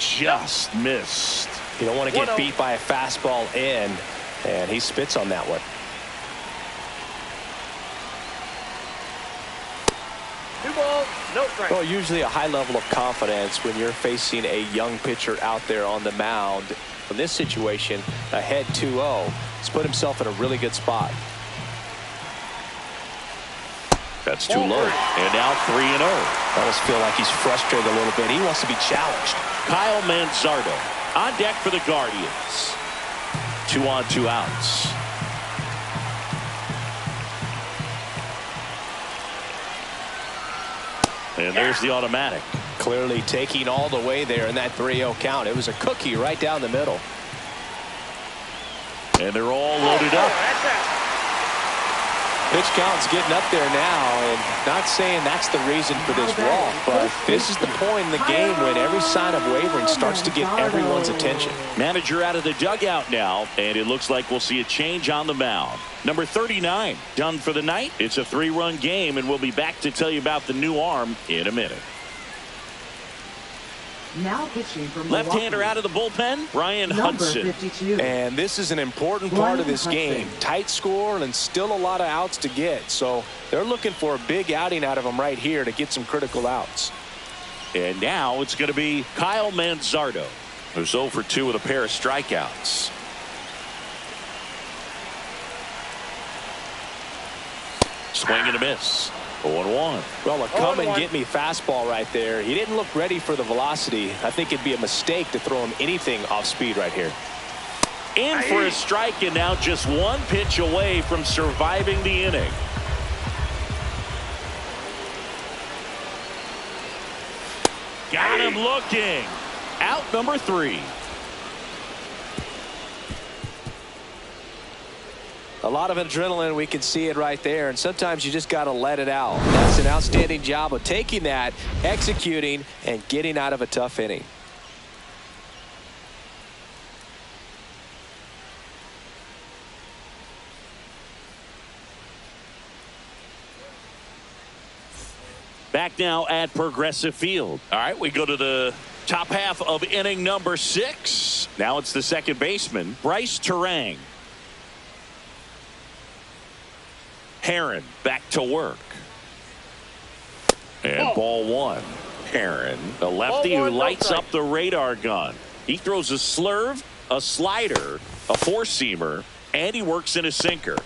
just missed. You don't want to get beat by a fastball in, and he spits on that one. Two balls, no strike. Well, usually a high level of confidence when you're facing a young pitcher out there on the mound. In this situation, ahead 2-0, he's put himself in a really good spot. That's too low. And now 3-0. I almost feel like he's frustrated a little bit. He wants to be challenged. Kyle Manzardo on deck for the Guardians. 2 on, 2 outs. And there's the automatic. Clearly taking all the way there in that 3-0 count. It was a cookie right down the middle. And they're all loaded up. Pitch count's getting up there now, and not saying that's the reason for this walk, but this is the point in the game when every sign of wavering starts to get everyone's attention. Manager out of the dugout now, and it looks like we'll see a change on the mound. Number 39 done for the night. It's a 3-run game, and we'll be back to tell you about the new arm in a minute. Now pitching from left-hander out of the bullpen, Ryan Hudson. 52. And this is an important part of this game. Tight score and still a lot of outs to get. So they're looking for a big outing out of him right here to get some critical outs. And now it's going to be Kyle Manzardo, who's 0 for 2 with a pair of strikeouts. Swing and a miss. 0-1. Well, a come and get me fastball right there. He didn't look ready for the velocity. I think it'd be a mistake to throw him anything off speed right here. In for a strike, and now just one pitch away from surviving the inning. Got him looking. Out number 3. A lot of adrenaline, we can see it right there, and sometimes you just got to let it out. That's an outstanding job of taking that, executing, and getting out of a tough inning. Back now at Progressive Field. All right, we go to the top half of inning number 6. Now it's the second baseman, Bryce Turang. Heron back to work. And ball 1. Heron, the lefty who lights up the radar gun. He throws a slurve, a slider, a four-seamer, and he works in a sinker.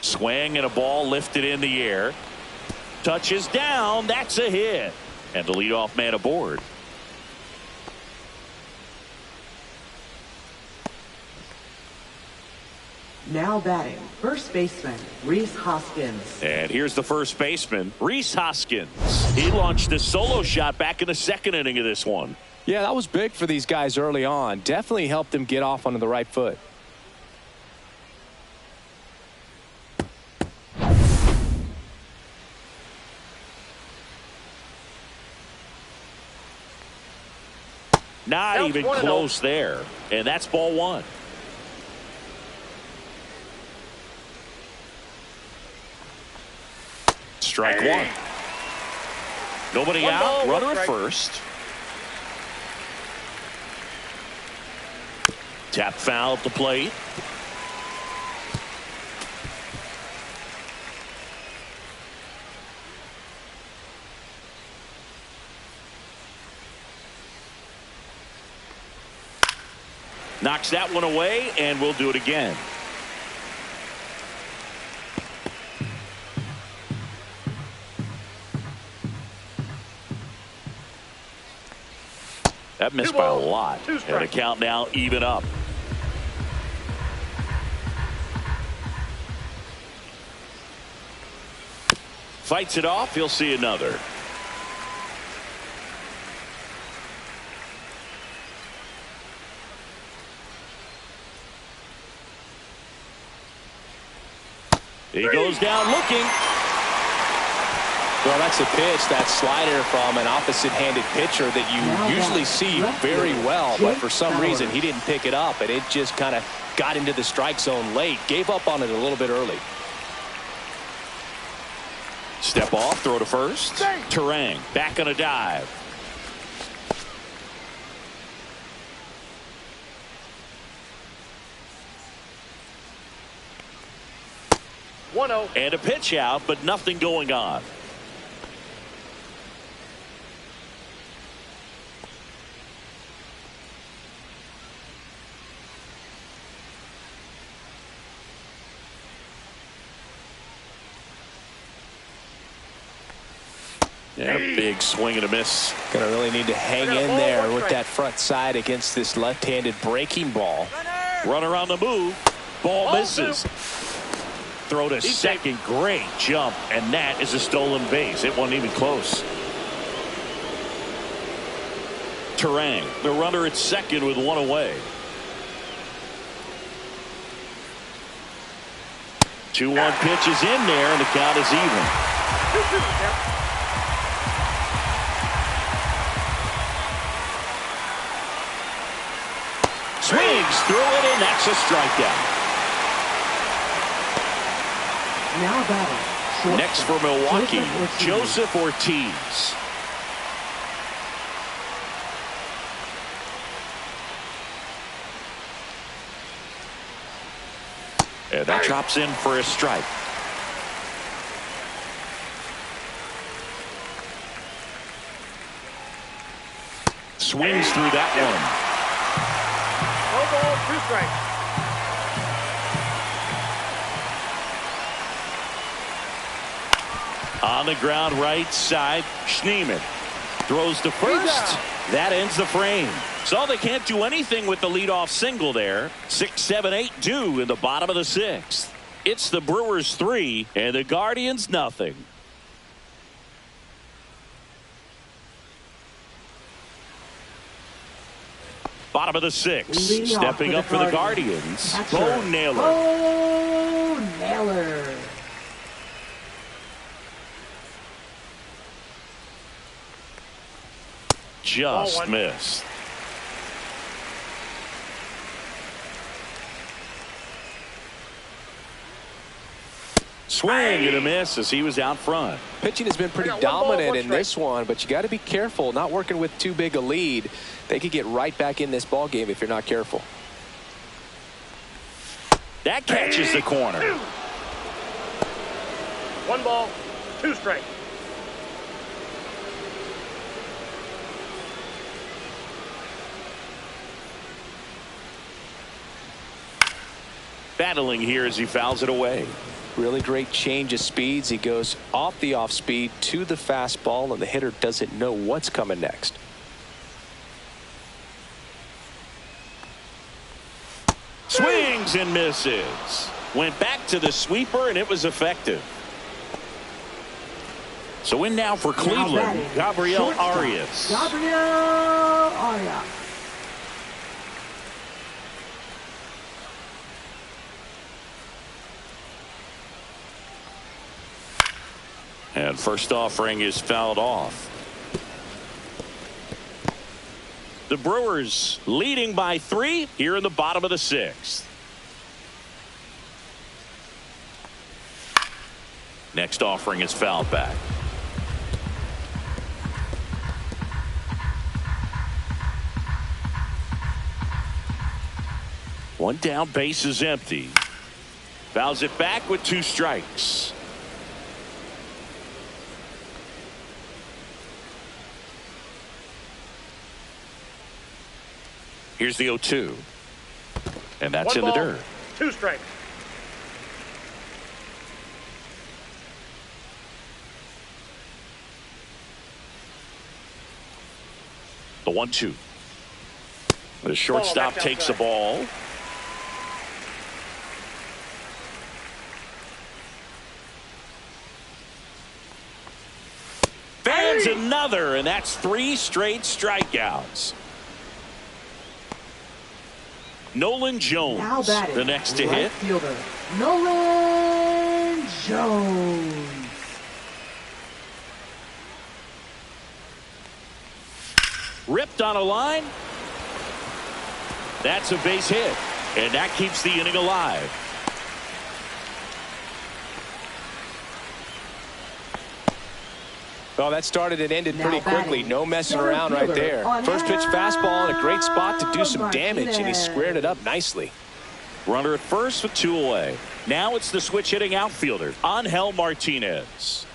Swing and a ball lifted in the air. Touches down. That's a hit. And the leadoff man aboard. Now batting, first baseman, Rhys Hoskins. And here's the first baseman, Rhys Hoskins. He launched a solo shot back in the second inning of this one. Yeah, that was big for these guys early on. Definitely helped them get off onto the right foot. Not even close there. And that's ball 1. Strike 1. Nobody out. Runner at first. Tap foul at the plate. Knocks that one away, and we'll do it again. That missed by a lot. And the count now even up. Fights it off. He'll see another. He goes down looking. Well, that's a pitch, that slider from an opposite-handed pitcher that you usually see very well, but for some reason he didn't pick it up, and it just kind of got into the strike zone late. Gave up on it a little bit early. Step off, throw to first. Terang back on a dive. And a pitch out, but nothing going on. Yeah, big swing and a miss. Gonna really need to hang in there with that front side against this left-handed breaking ball. Runner on the move. Ball misses. Throw to second. Great jump. And that is a stolen base. It wasn't even close. Terang, the runner at second with one away. 2-1 pitch is in there, and the count is even. Swings through it, and that's a strikeout. Now batting. Next for Milwaukee, Joseph Ortiz. And that drops in for a strike. Swings through that one. No ball, 2 strikes. On the ground right side, Schneemann throws to first. That ends the frame. So they can't do anything with the leadoff single there. 6, 7, 8 due in the bottom of the 6th. It's the Brewers 3 and the Guardians nothing. Bottom of the 6th. Stepping up for the Guardians. Bo Naylor. Bo Naylor. Just missed. Swing and a miss as he was out front. Pitching has been pretty dominant in this one, but you got to be careful. Not working with too big a lead. They could get right back in this ball game if you're not careful. That catches the corner. 1 ball, 2 strikes. Battling here as he fouls it away. Really great change of speeds. He goes off the off speed to the fastball, and the hitter doesn't know what's coming next. Swings and misses. Went back to the sweeper, and it was effective. So in now for Cleveland, Gabriel Arias. Gabriel Arias. And first offering is fouled off. The Brewers leading by 3 here in the bottom of the 6th. Next offering is fouled back. One down, base is empty. Fouls it back with 2 strikes. Here's the 0-2. And that's in the dirt. 2 strikes. The 1-2. The shortstop takes the ball. Fans another, and that's 3 straight strikeouts. Nolan Jones, the next to hit. Fielder, Nolan Jones. Ripped on a line. That's a base hit, and that keeps the inning alive. Well, that started and ended pretty quickly. No messing around right there. First pitch fastball in a great spot to do some damage, and he squared it up nicely. Runner at first with 2 away. Now it's the switch hitting outfielder, Angel Martinez.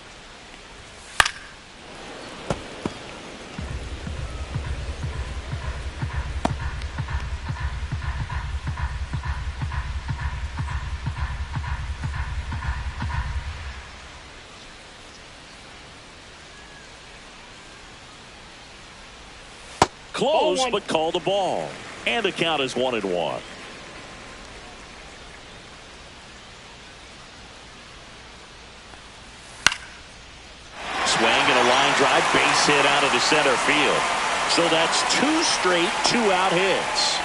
Close, but call the ball. And the count is 1-1. Swing and a line drive, base hit out of the center field. So that's 2 straight 2-out hits.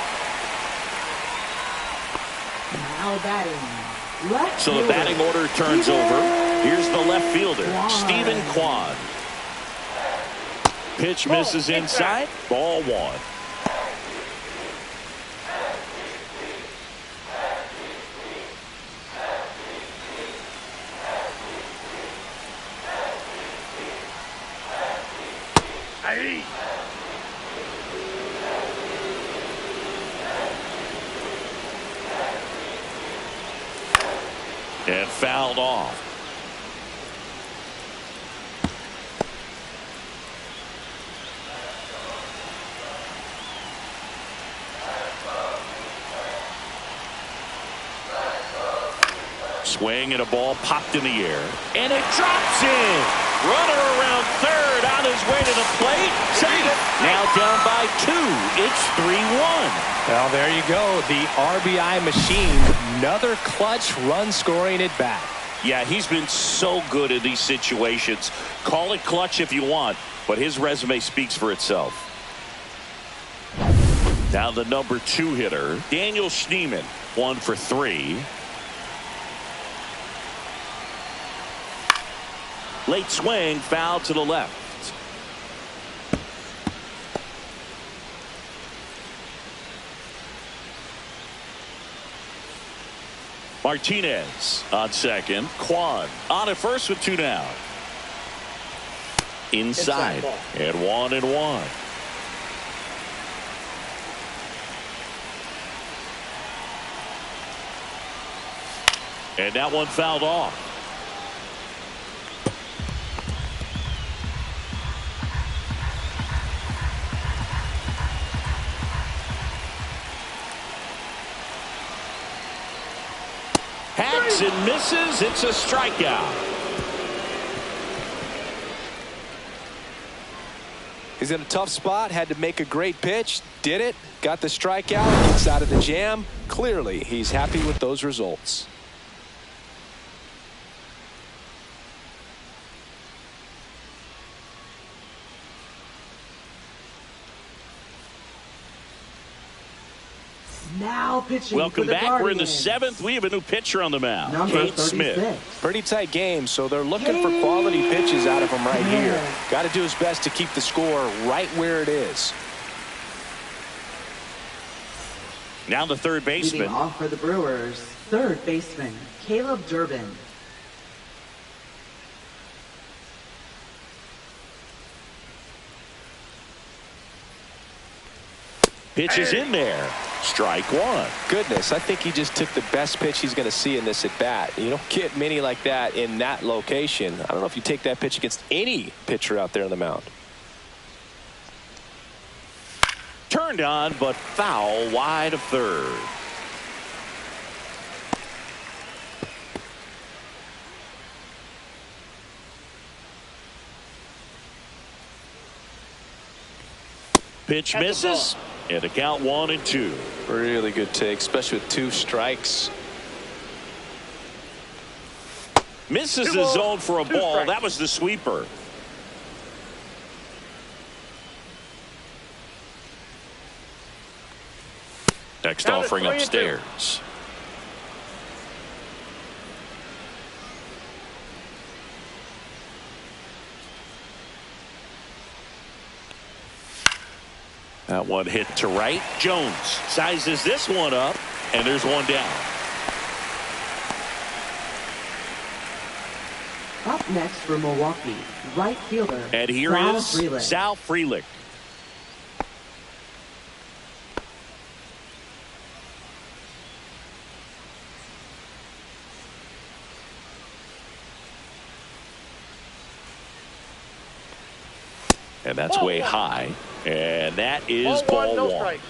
Now batting. Left So the batting order turns over. Here's the left fielder, Stephen Kwan. Pitch misses inside. Ball 1. And fouled off. Swing and a ball popped in the air. And it drops in. Runner around third on his way to the plate. Safe. Now down by 2. It's 3-1. Well, there you go. The RBI machine. Another clutch run scoring at bat. Yeah, he's been so good in these situations. Call it clutch if you want, but his resume speaks for itself. Now the number 2 hitter, Daniel Schneemann, 1 for 3. Late swing, foul to the left. Martinez on second. Kwan on at first with 2 down. Inside and 1-1. And that one fouled off. Hacks and misses. It's a strikeout. He's in a tough spot. Had to make a great pitch. Did it. Got the strikeout. Gets out of the jam. Clearly, he's happy with those results. Now pitching. Welcome for the back. Guardians. We're in the 7th. We have a new pitcher on the mound. Number Kate 36. Smith. Pretty tight game, so they're looking for quality pitches out of him right here. Got to do his best to keep the score right where it is. Now the third baseman. Leading off for the Brewers, third baseman, Caleb Durbin. Pitch is in there. Strike 1. Goodness, I think he just took the best pitch he's going to see in this at bat. You don't get many like that in that location. I don't know if you take that pitch against any pitcher out there on the mound. Turned on, but foul wide of third. Pitch misses. And the count 1-2. Really good take, especially with 2 strikes. Misses the zone for a ball. That was the sweeper. Next offering upstairs. That one hit to right. Jones sizes this one up, and there's one down. Up next for Milwaukee, right fielder. And here Sal is Frelick. Sal Frelick. And that's way high. And that is ball no one. strike.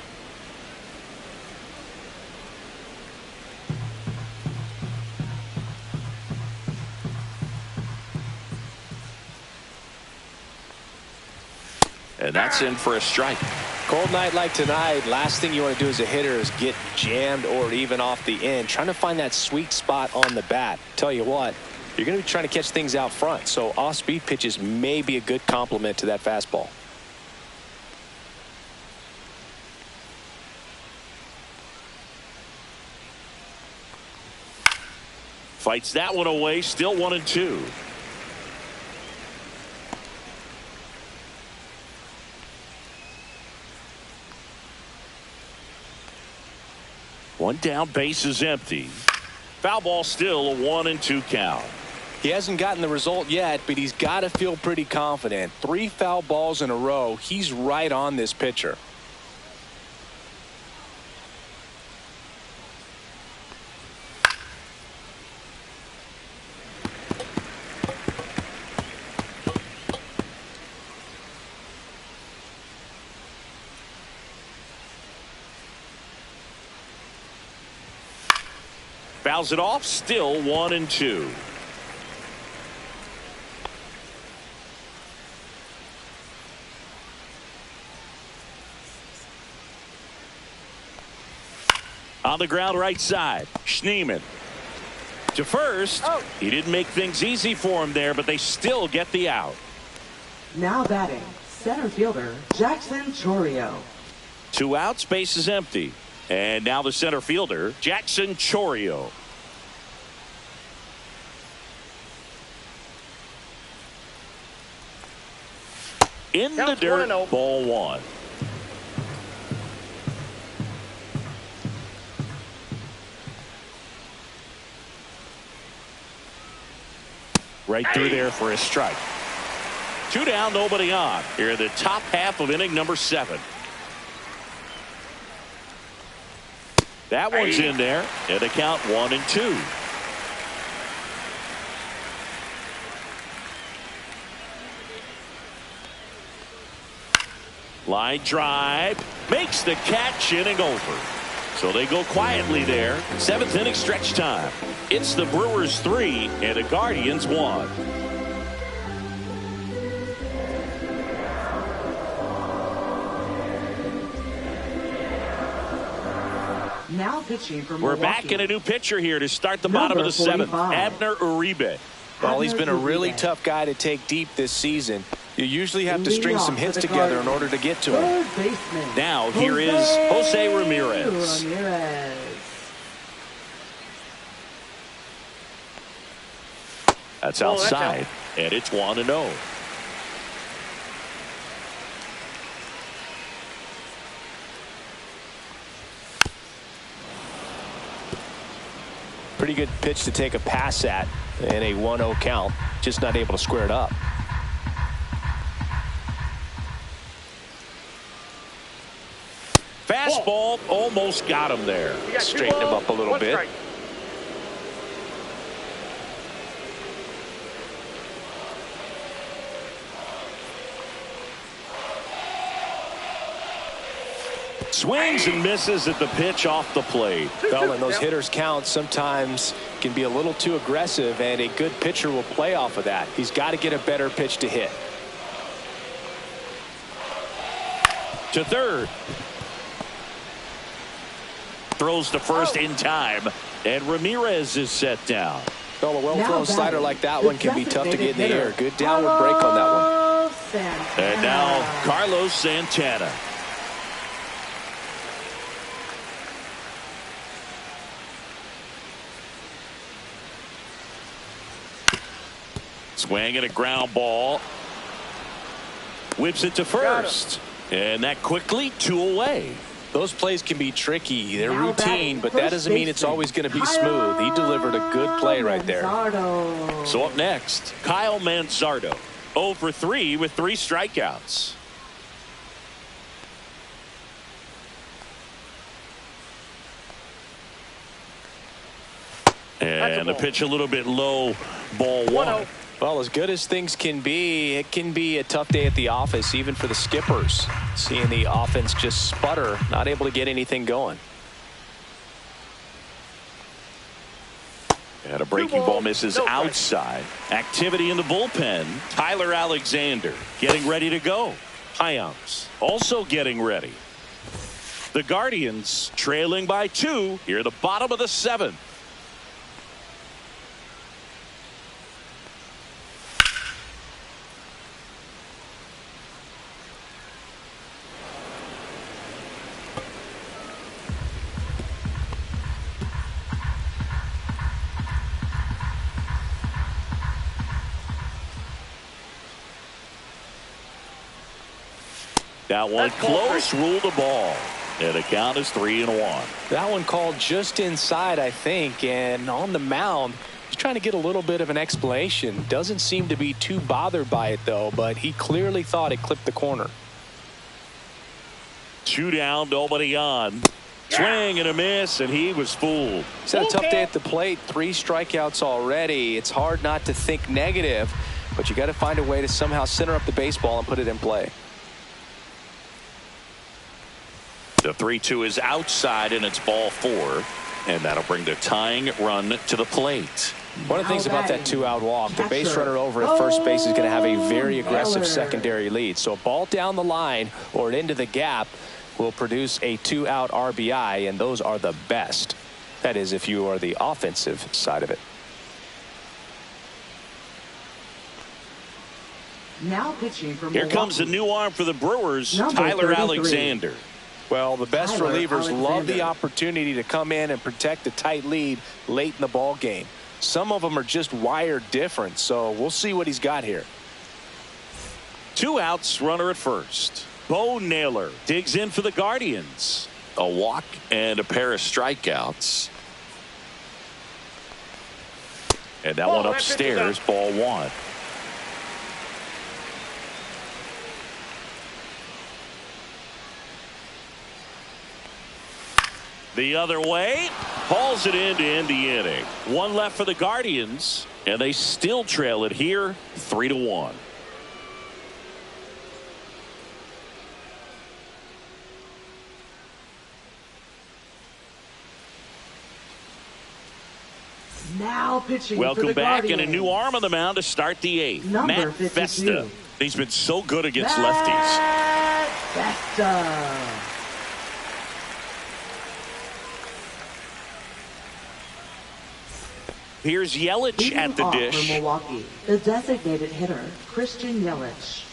And that's in for a strike. Cold night like tonight, last thing you want to do as a hitter is get jammed or even off the end. Trying to find that sweet spot on the bat. Tell you what, you're going to be trying to catch things out front. So off-speed pitches may be a good complement to that fastball. Fights that one away. Still 1-2. One down, base is empty. Foul ball, still a 1-2 count. He hasn't gotten the result yet, but he's got to feel pretty confident. 3 foul balls in a row. He's right on this pitcher. Fouls it off, still 1-2. On the ground, right side, Schneemann to first. He didn't make things easy for him there, but they still get the out. Now batting, center fielder Jackson Chourio. 2 outs, base is empty. And now the center fielder, Jackson Chourio. In the dirt, 1-0. ball one. Right through there for a strike. 2 down, nobody on. Here in the top half of inning number 7. That one's in there, and the count 1-2. Line drive, makes the catch, inning over. So they go quietly there. 7th inning stretch time. It's the Brewers 3 and the Guardians 1. Now pitching for We're Milwaukee. back in a new pitcher here to start the bottom of the 7th. 45. Abner Uribe. Well, he's been a really Uribe. tough guy to take deep this season. You usually have to Leading string off some for hits the together in Guardians. order to get to him. Third baseman. Now here is Jose Ramirez. Ramirez. That's Oh, that's outside, and it's 1-0. Pretty good pitch to take a pass at in a 1-0 count. Just not able to square it up. Fastball almost got him there. You got 2 Straighten him balls, up a little 1 bit. strike. Swings and misses at the pitch off the plate. Well, when those hitters count, sometimes can be a little too aggressive, and a good pitcher will play off of that. He's got to get a better pitch to hit. To third. Throws to first in time, and Ramirez is set down. Well, a Now well-thrown slider batting, like that the one can be tough to get in the designated air. hitter, Good downward break on that one. Carlos Santana. And now Carlos Santana. Swinging a ground ball. Whips it to first. And that quickly 2 away. Those plays can be tricky. They're Now routine, but that doesn't mean it's always going to be Kyle smooth. He delivered a good play right there. Manzardo. So up next, Kyle Manzardo. 0 for 3 with 3 strikeouts. And the pitch a little bit low, ball 1. Well, as good as things can be, it can be a tough day at the office, even for the skippers. Seeing the offense just sputter, not able to get anything going. And a breaking ball misses outside. Activity in the bullpen. Tyler Alexander getting ready to go. Hyams also getting ready. The Guardians trailing by 2 here at the bottom of the 7th. That one close, ruled the ball. And the count is 3-1. That one called just inside, I think, and on the mound, he's trying to get a little bit of an explanation. Doesn't seem to be too bothered by it, though, but he clearly thought it clipped the corner. 2 down, nobody on. Swing and a miss, and he was fooled. He's had a tough day at the plate. 3 strikeouts already. It's hard not to think negative, but you got to find a way to somehow center up the baseball and put it in play. The 3-2 is outside, and it's ball 4. And that'll bring the tying run to the plate. One of the things about that 2-out walk, the base runner over at first base is going to have a very aggressive secondary lead. So a ball down the line or into the gap will produce a 2-out RBI, and those are the best. That is, if you are the offensive side of it. Now pitching for Here Milwaukee. comes a new arm for the Brewers, Number Tyler 33. Alexander. Well, the best Tyler relievers love the Alexander. opportunity to come in and protect a tight lead late in the ball game. Some of them are just wired different, so we'll see what he's got here. 2 outs, runner at first. Bo Naylor digs in for the Guardians. A walk and a pair of strikeouts. And that one upstairs, ball 1. The other way, hauls it in to end the inning. 1 left for the Guardians, and they still trail it here, 3-1. Now pitching for Welcome the back, Guardians. and a new arm on the mound to start the 8th. Number Matt 52. Festa. He's been so good against lefties. Matt Festa. Here's Yelich Leading at the off dish. for Milwaukee, the designated hitter, Christian Yelich.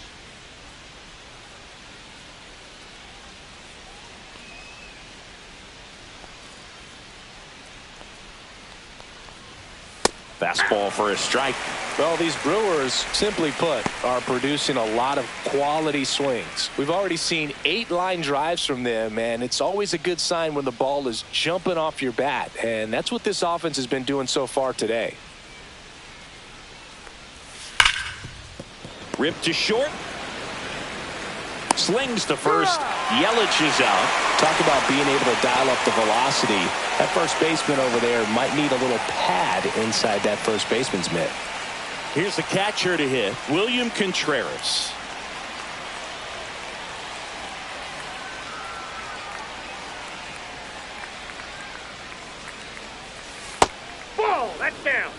Fastball for a strike. Well, these Brewers, simply put, are producing a lot of quality swings. We've already seen 8 line drives from them, and it's always a good sign when the ball is jumping off your bat, and that's what this offense has been doing so far today. Ripped to short. Slings to first. Yelich is out. Talk about being able to dial up the velocity. That first baseman over there might need a little pad inside that first baseman's mitt. Here's the catcher to hit, William Contreras. Ball, that's down.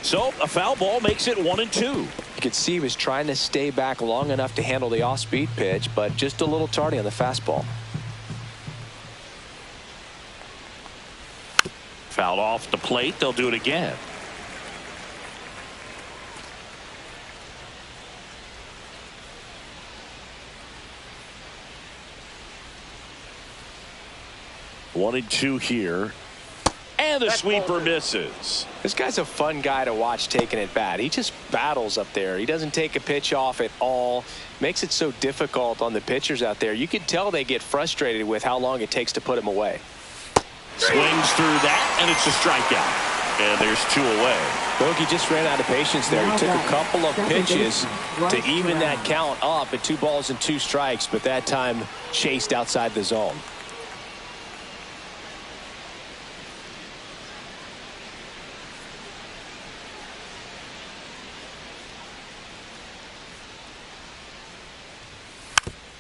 So a foul ball makes it 1-2. You could see he was trying to stay back long enough to handle the off-speed pitch, but just a little tardy on the fastball. Fouled off the plate. They'll do it again. One and two here. And the sweeper misses. This guy's a fun guy to watch taking at bat. He just battles up there. He doesn't take a pitch off at all. Makes it so difficult on the pitchers out there. You can tell they get frustrated with how long it takes to put him away. Swings through that, and it's a strikeout. And there's two away. Bogey just ran out of patience there. He took a couple of pitches to even that count up at 2 balls and 2 strikes, but that time chased outside the zone.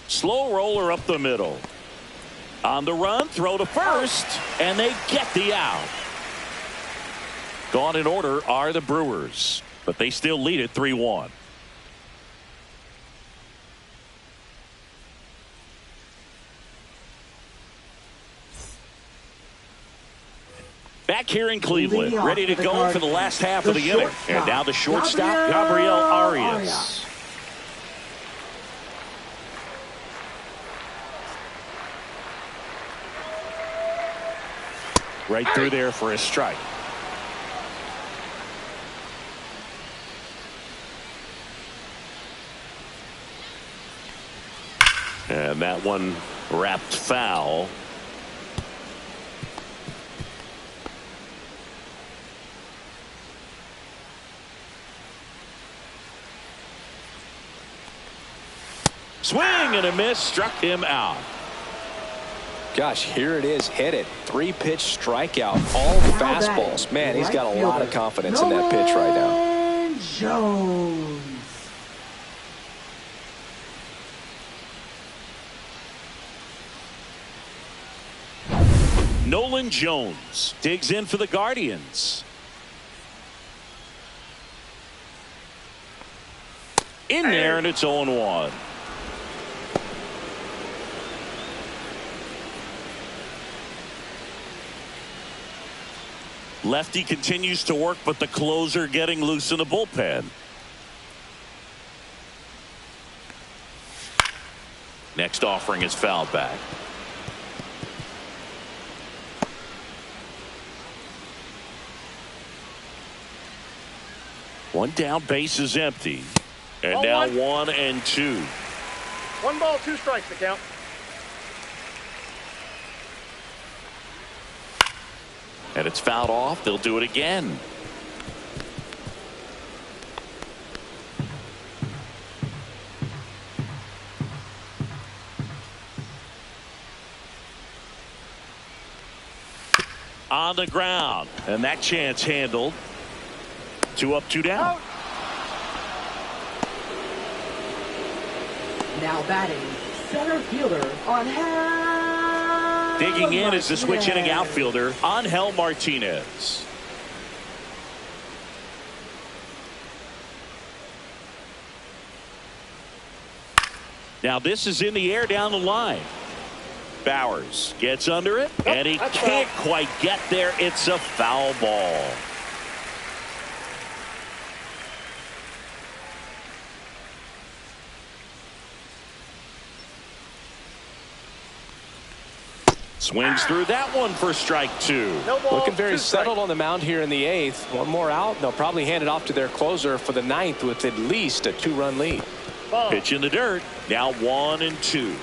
Slow roller up the middle. On the run, throw to first, and they get the out. Gone in order are the Brewers, but they still lead it 3-1. Back here in Cleveland, ready to go for the last half of the inning. And now the shortstop, Gabriel Arias. Right through there for a strike. And that one wrapped foul. Swing and a miss, struck him out. Gosh, here it is, hit it. 3-pitch strikeout, all fastballs. Man, he's got a lot of confidence in that pitch right now. Jones. Nolan Jones digs in for the Guardians. In there, and it's 0-1. Lefty continues to work, but the closer getting loose in the bullpen. Next offering is fouled back. One down, base is empty. And now 1 and 2. 1 ball, 2 strikes to count. And it's fouled off. They'll do it again. On the ground. And that chance handled. 2 up, 2 down. Now batting, center fielder on hand. Digging in is the switch hitting outfielder, Angel Martinez. Now this is in the air down the line. Bowers gets under it, and he can't quite get there. It's a foul ball. Swings through that one for strike 2. Looking very settled on the mound here in the 8th. One more out. They'll probably hand it off to their closer for the 9th with at least a 2-run lead. Pitch in the dirt. Now 1 and 2.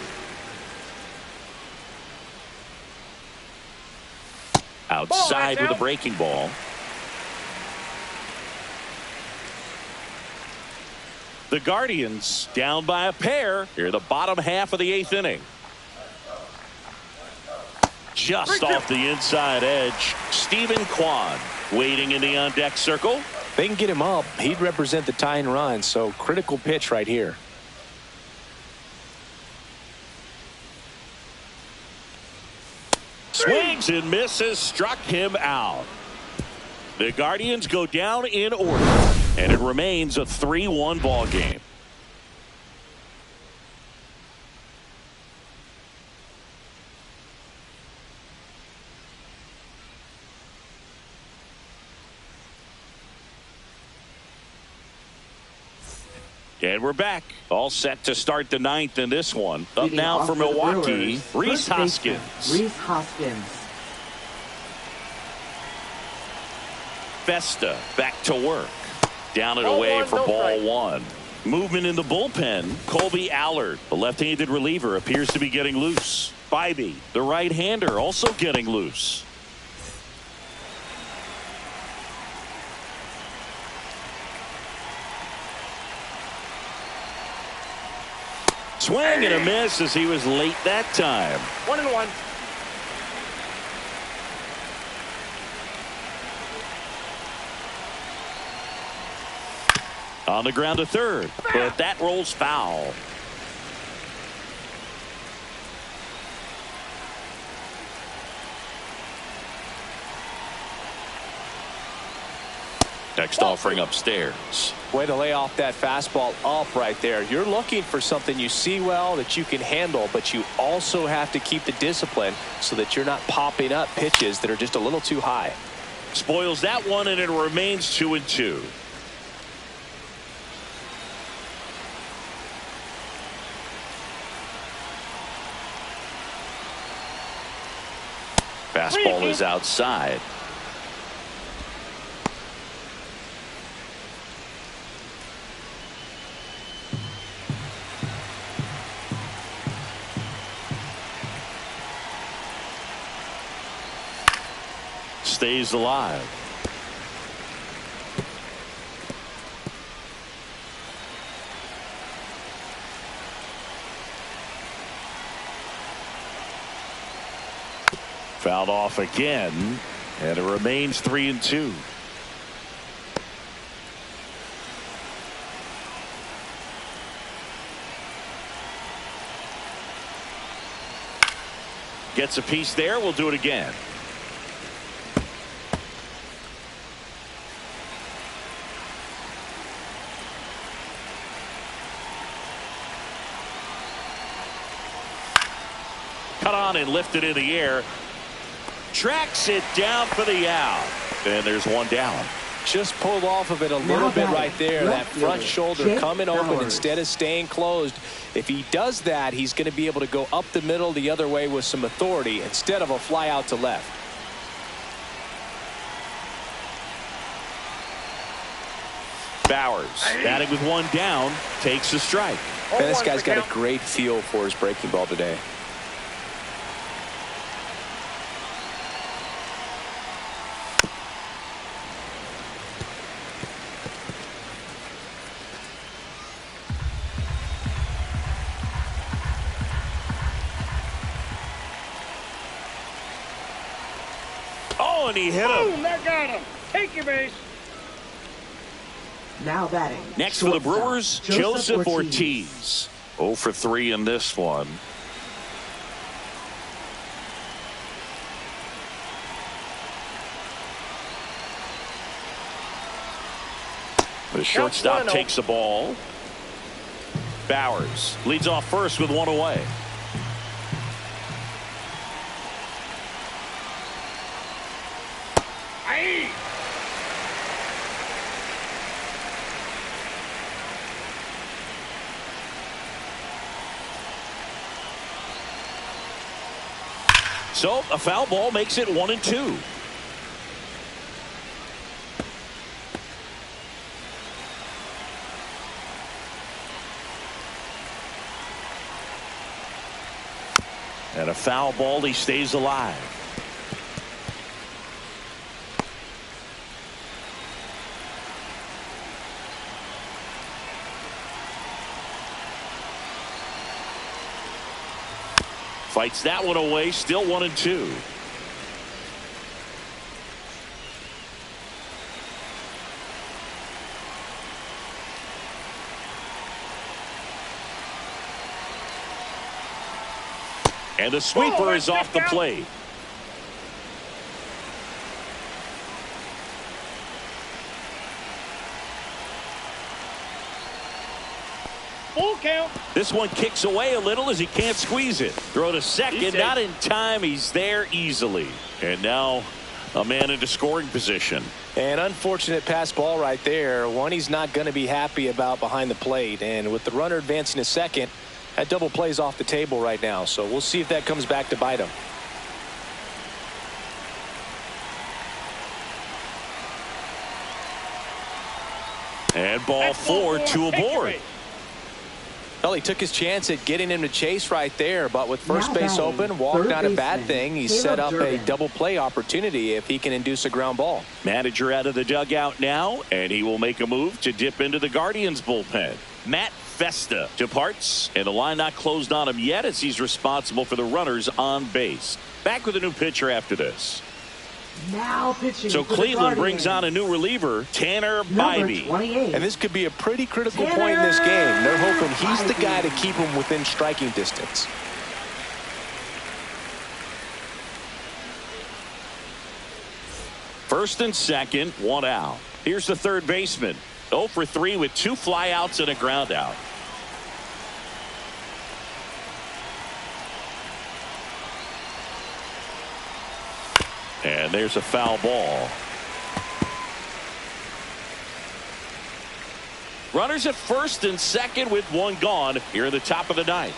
Outside with a breaking ball. The Guardians down by a pair here, the bottom half of the 8th inning. Just off the inside edge, Stephen Kwan waiting in the on-deck circle. They can get him up. He'd represent the tying run, so critical pitch right here. Swings and misses, struck him out. The Guardians go down in order, and it remains a 3-1 ball game. And we're back. All set to start the ninth in this one. Up Leading now off for the Milwaukee, Brewers, Rhys first baseman, Hoskins. Rhys Hoskins. Festa back to work. Down and Ball away one, for no ball strike. one. Movement in the bullpen. Colby Allard, the left-handed reliever, appears to be getting loose. Bybee, the right-hander, also getting loose. Swing and a miss as he was late that time. 1-1. On the ground to third, but that rolls foul. Next offering upstairs. Way to lay off that fastball up right there. You're looking for something you see well that you can handle, but you also have to keep the discipline so that you're not popping up pitches that are just a little too high. Spoils that one, and it remains 2-2. Fastball is outside. Stays alive. Fouled off again, and it remains 3-2. Gets a piece there. We'll do it again. Cut on and lifted in the air. Tracks it down for the out. And there's one down. Just pulled off of it a little bit right there. That front shoulder coming open Brewers. instead of staying closed. If he does that, he's going to be able to go up the middle the other way with some authority instead of a fly out to left. Bowers batting with one down, takes a strike. Man, this guy's got a great feel for his breaking ball today. Oh, and he hit him. Boom, that got him. Take your base. Now batting. Next for the shortstop, Brewers, Joseph Ortiz. 0 for 3 in this one. The shortstop takes the ball. Bowers leads off first with one away. So a foul ball makes it 1-2. And a foul ball, he stays alive. Fights that one away, still 1-2. And the sweeper is off the plate. Full count. This one kicks away a little as he can't squeeze it. Throw to second, not in time. He's there easily. And now A man into scoring position. An unfortunate pass ball right there. One he's not going to be happy about behind the plate. And with the runner advancing to second, that double play's off the table right now. So we'll see if that comes back to bite him. And ball four, two aboard. Well, he took his chance at getting him to chase right there, but with first base open, walk not a bad thing. He set up a double play opportunity if he can induce a ground ball. Manager out of the dugout now, and he will make a move to dip into the Guardians bullpen. Matt Festa departs, and the line not closed on him yet as he's responsible for the runners on base. Back with a new pitcher after this. Now pitching. So Cleveland brings on a new reliever, Tanner Bybee. And this could be a pretty critical point in this game. They're hoping he's the guy to keep him within striking distance. First and second, one out. Here's the third baseman. 0 for 3 with 2 flyouts and a ground out. And there's a foul ball. Runners at first and second with 1 gone here in the top of the ninth.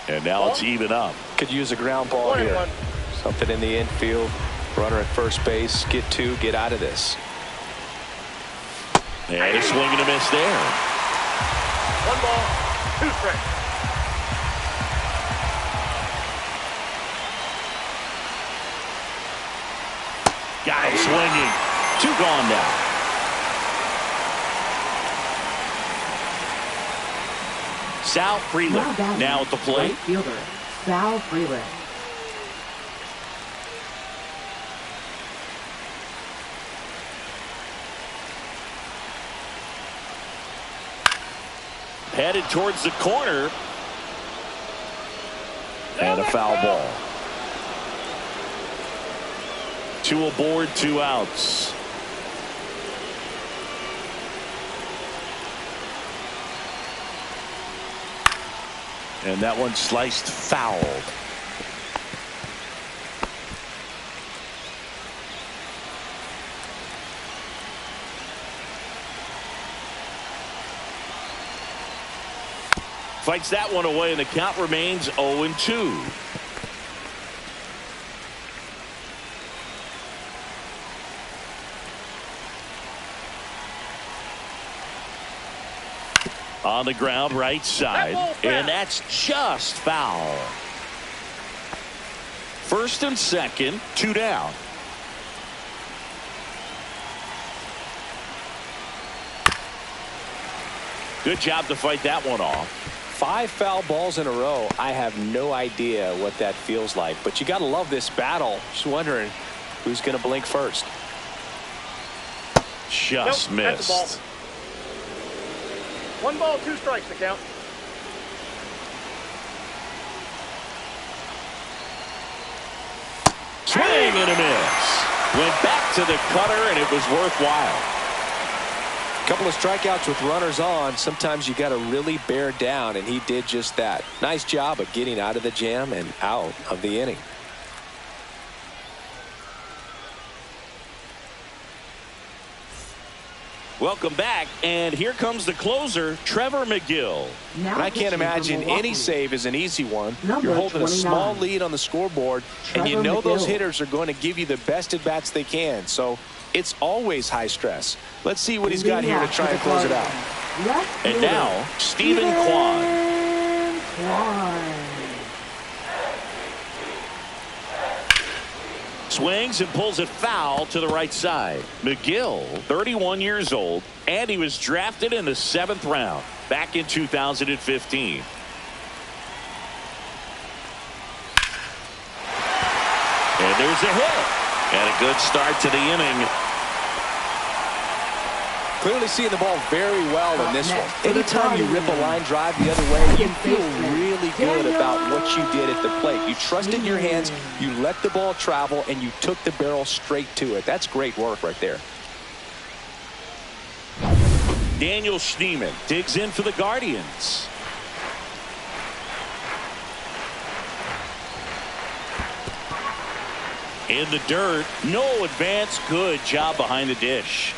And now it's even up. Could use a ground ball here. Something in the infield. Runner at first base. Get 2. Get out of this. And a swing and a miss there. 1 ball, 2 strikes. Got him swinging. 2 gone now. Sal Freeland now at the plate. Right fielder, Sal Freeland. Headed towards the corner. And a foul ball. 2 aboard, 2 outs. And that one sliced foul. Fights that one away, and the count remains 0-2. On the ground, right side. And that's just foul. First and second, 2 down. Good job to fight that one off. 5 foul balls in a row. I have no idea what that feels like, but you got to love this battle. Just wondering who's going to blink first. Just missed. 1 ball, 2 strikes to count. Swing and a miss. Went back to the cutter, and it was worthwhile. A couple of strikeouts with runners on. Sometimes you got to really bear down, and he did just that. Nice job of getting out of the jam and out of the inning. Welcome back, and here comes the closer, Trevor McGill. I can't imagine any save is an easy one. You're holding a small lead on the scoreboard, and you know those hitters are going to give you the best at bats they can. So it's always high stress. Let's see what he's got here to try and close it out. And now, Stephen Kwan. Swings and pulls it foul to the right side. McGill, 31 years old, and he was drafted in the 7th round back in 2015. And there's a hit. And a good start to the inning. Clearly seeing the ball very well in this one. Anytime you rip a line drive the other way, you feel really good about what you did at the plate. You trusted your hands, you let the ball travel, and you took the barrel straight to it. That's great work right there. Daniel Schneemann digs in for the Guardians. In the dirt, no advance. Good job behind the dish.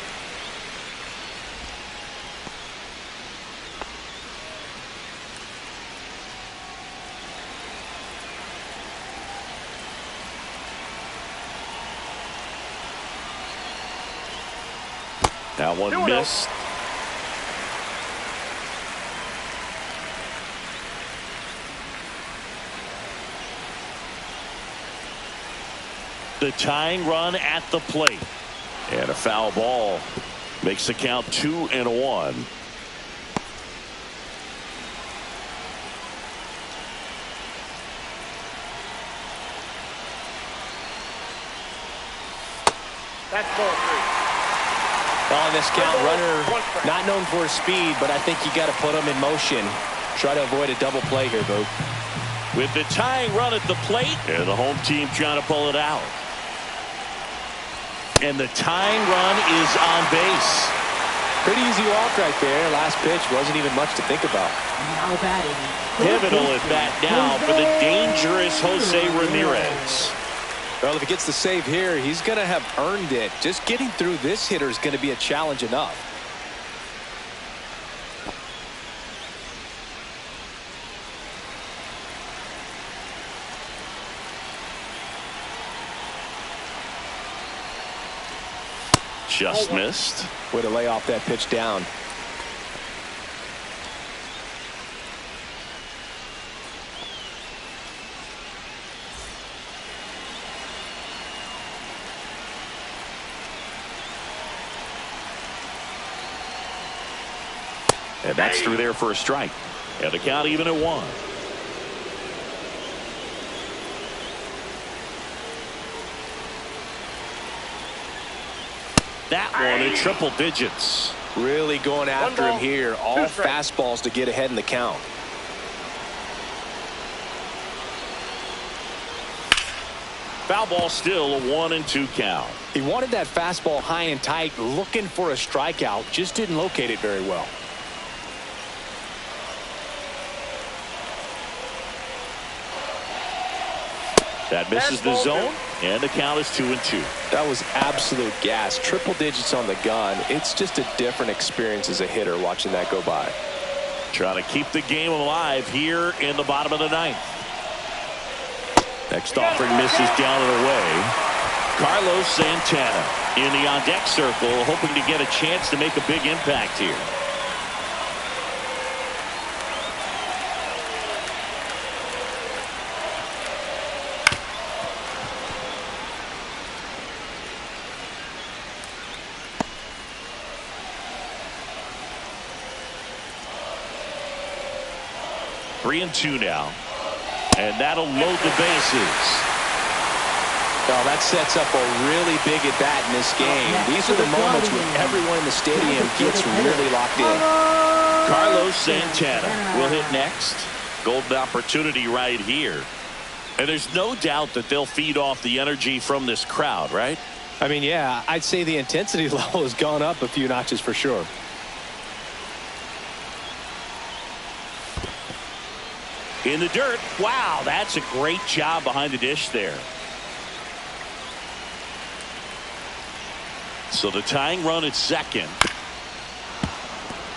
That one missed. The tying run at the plate. And a foul ball makes the count 2-1. That's ball 3. On this count, runner not known for his speed, but I think you got to put him in motion. Try to avoid a double play here, Boog. With the tying run at the plate, and the home team trying to pull it out. And the tying run is on base. Pretty easy walk right there. Last pitch wasn't even much to think about. Now batting. Pivotal at bat now for the dangerous Jose Ramirez. Well, if he gets the save here, he's going to have earned it. Just getting through this hitter is going to be a challenge enough. Just missed. Way to lay off that pitch down. And that's through there for a strike. And the count even at 1. That one in triple digits. Really going after him here. All fastballs to get ahead in the count. Foul ball still a 1-2 count. He wanted that fastball high and tight, looking for a strikeout. Just didn't locate it very well. That misses the zone, and the count is 2-2. That was absolute gas. Triple digits on the gun. It's just a different experience as a hitter watching that go by. Trying to keep the game alive here in the bottom of the 9th. Next offering misses down and away. Carlos Santana in the on-deck circle, hoping to get a chance to make a big impact here. Three and 2 now. And that'll load the bases. Well, that sets up a really big at bat in this game. These are the moments when everyone in the stadium gets really locked in. Carlos Santana will hit next. Golden opportunity right here. And there's no doubt that they'll feed off the energy from this crowd, right? I mean, yeah, I'd say the intensity level has gone up a few notches for sure. In the dirt. Wow, that's a great job behind the dish there. So the tying run at second.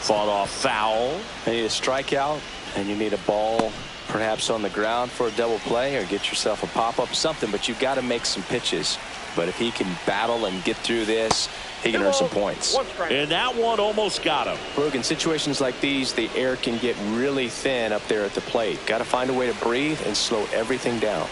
Fought off foul. You need a strikeout, and you need a ball perhaps on the ground for a double play, or get yourself a pop-up, something, but you've got to make some pitches. But if he can battle and get through this, he can earn some points. And that one almost got him. Brooke, in situations like these, the air can get really thin up there at the plate. Got to find a way to breathe and slow everything down.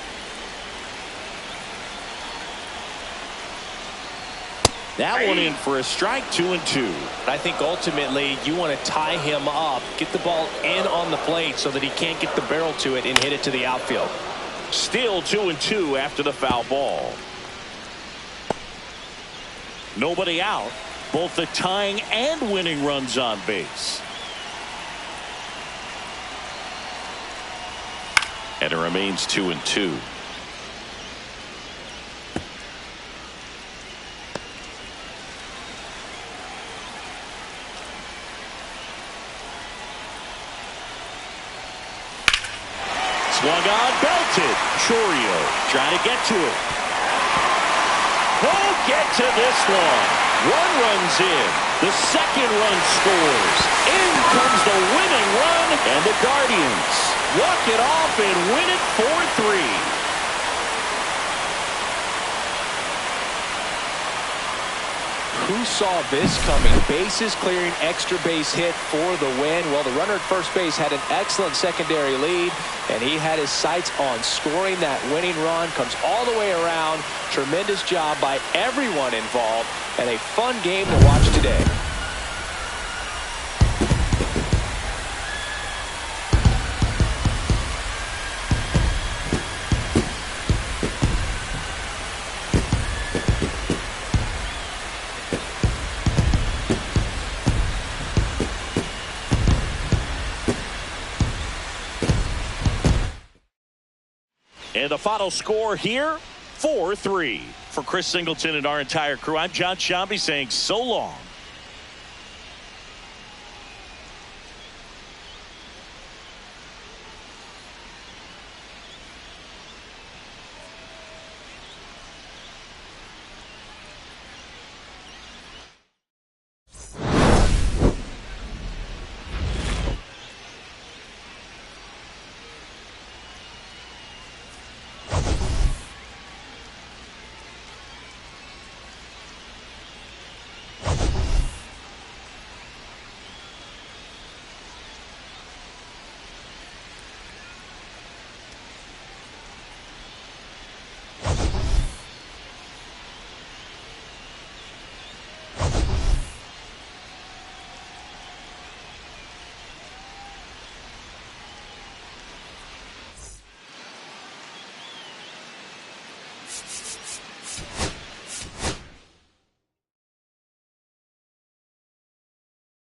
That one in for a strike, 2-2. I think ultimately you want to tie him up, get the ball in on the plate so that he can't get the barrel to it and hit it to the outfield. Still 2-2 after the foul ball. Nobody out. Both the tying and winning runs on base. And it remains 2-2. Swung on, belted. Chourio trying to get to it. won't get to this one. One run's in. The second run scores. In comes the winning run, and the Guardians walk it off and win it 4-3. Who saw this coming? Bases clearing, extra base hit for the win. Well, the runner at first base had an excellent secondary lead, and he had his sights on scoring that winning run. Comes all the way around. Tremendous job by everyone involved, and a fun game to watch today. And the final score here, 4-3. For Chris Singleton and our entire crew, I'm John Shambi saying so long.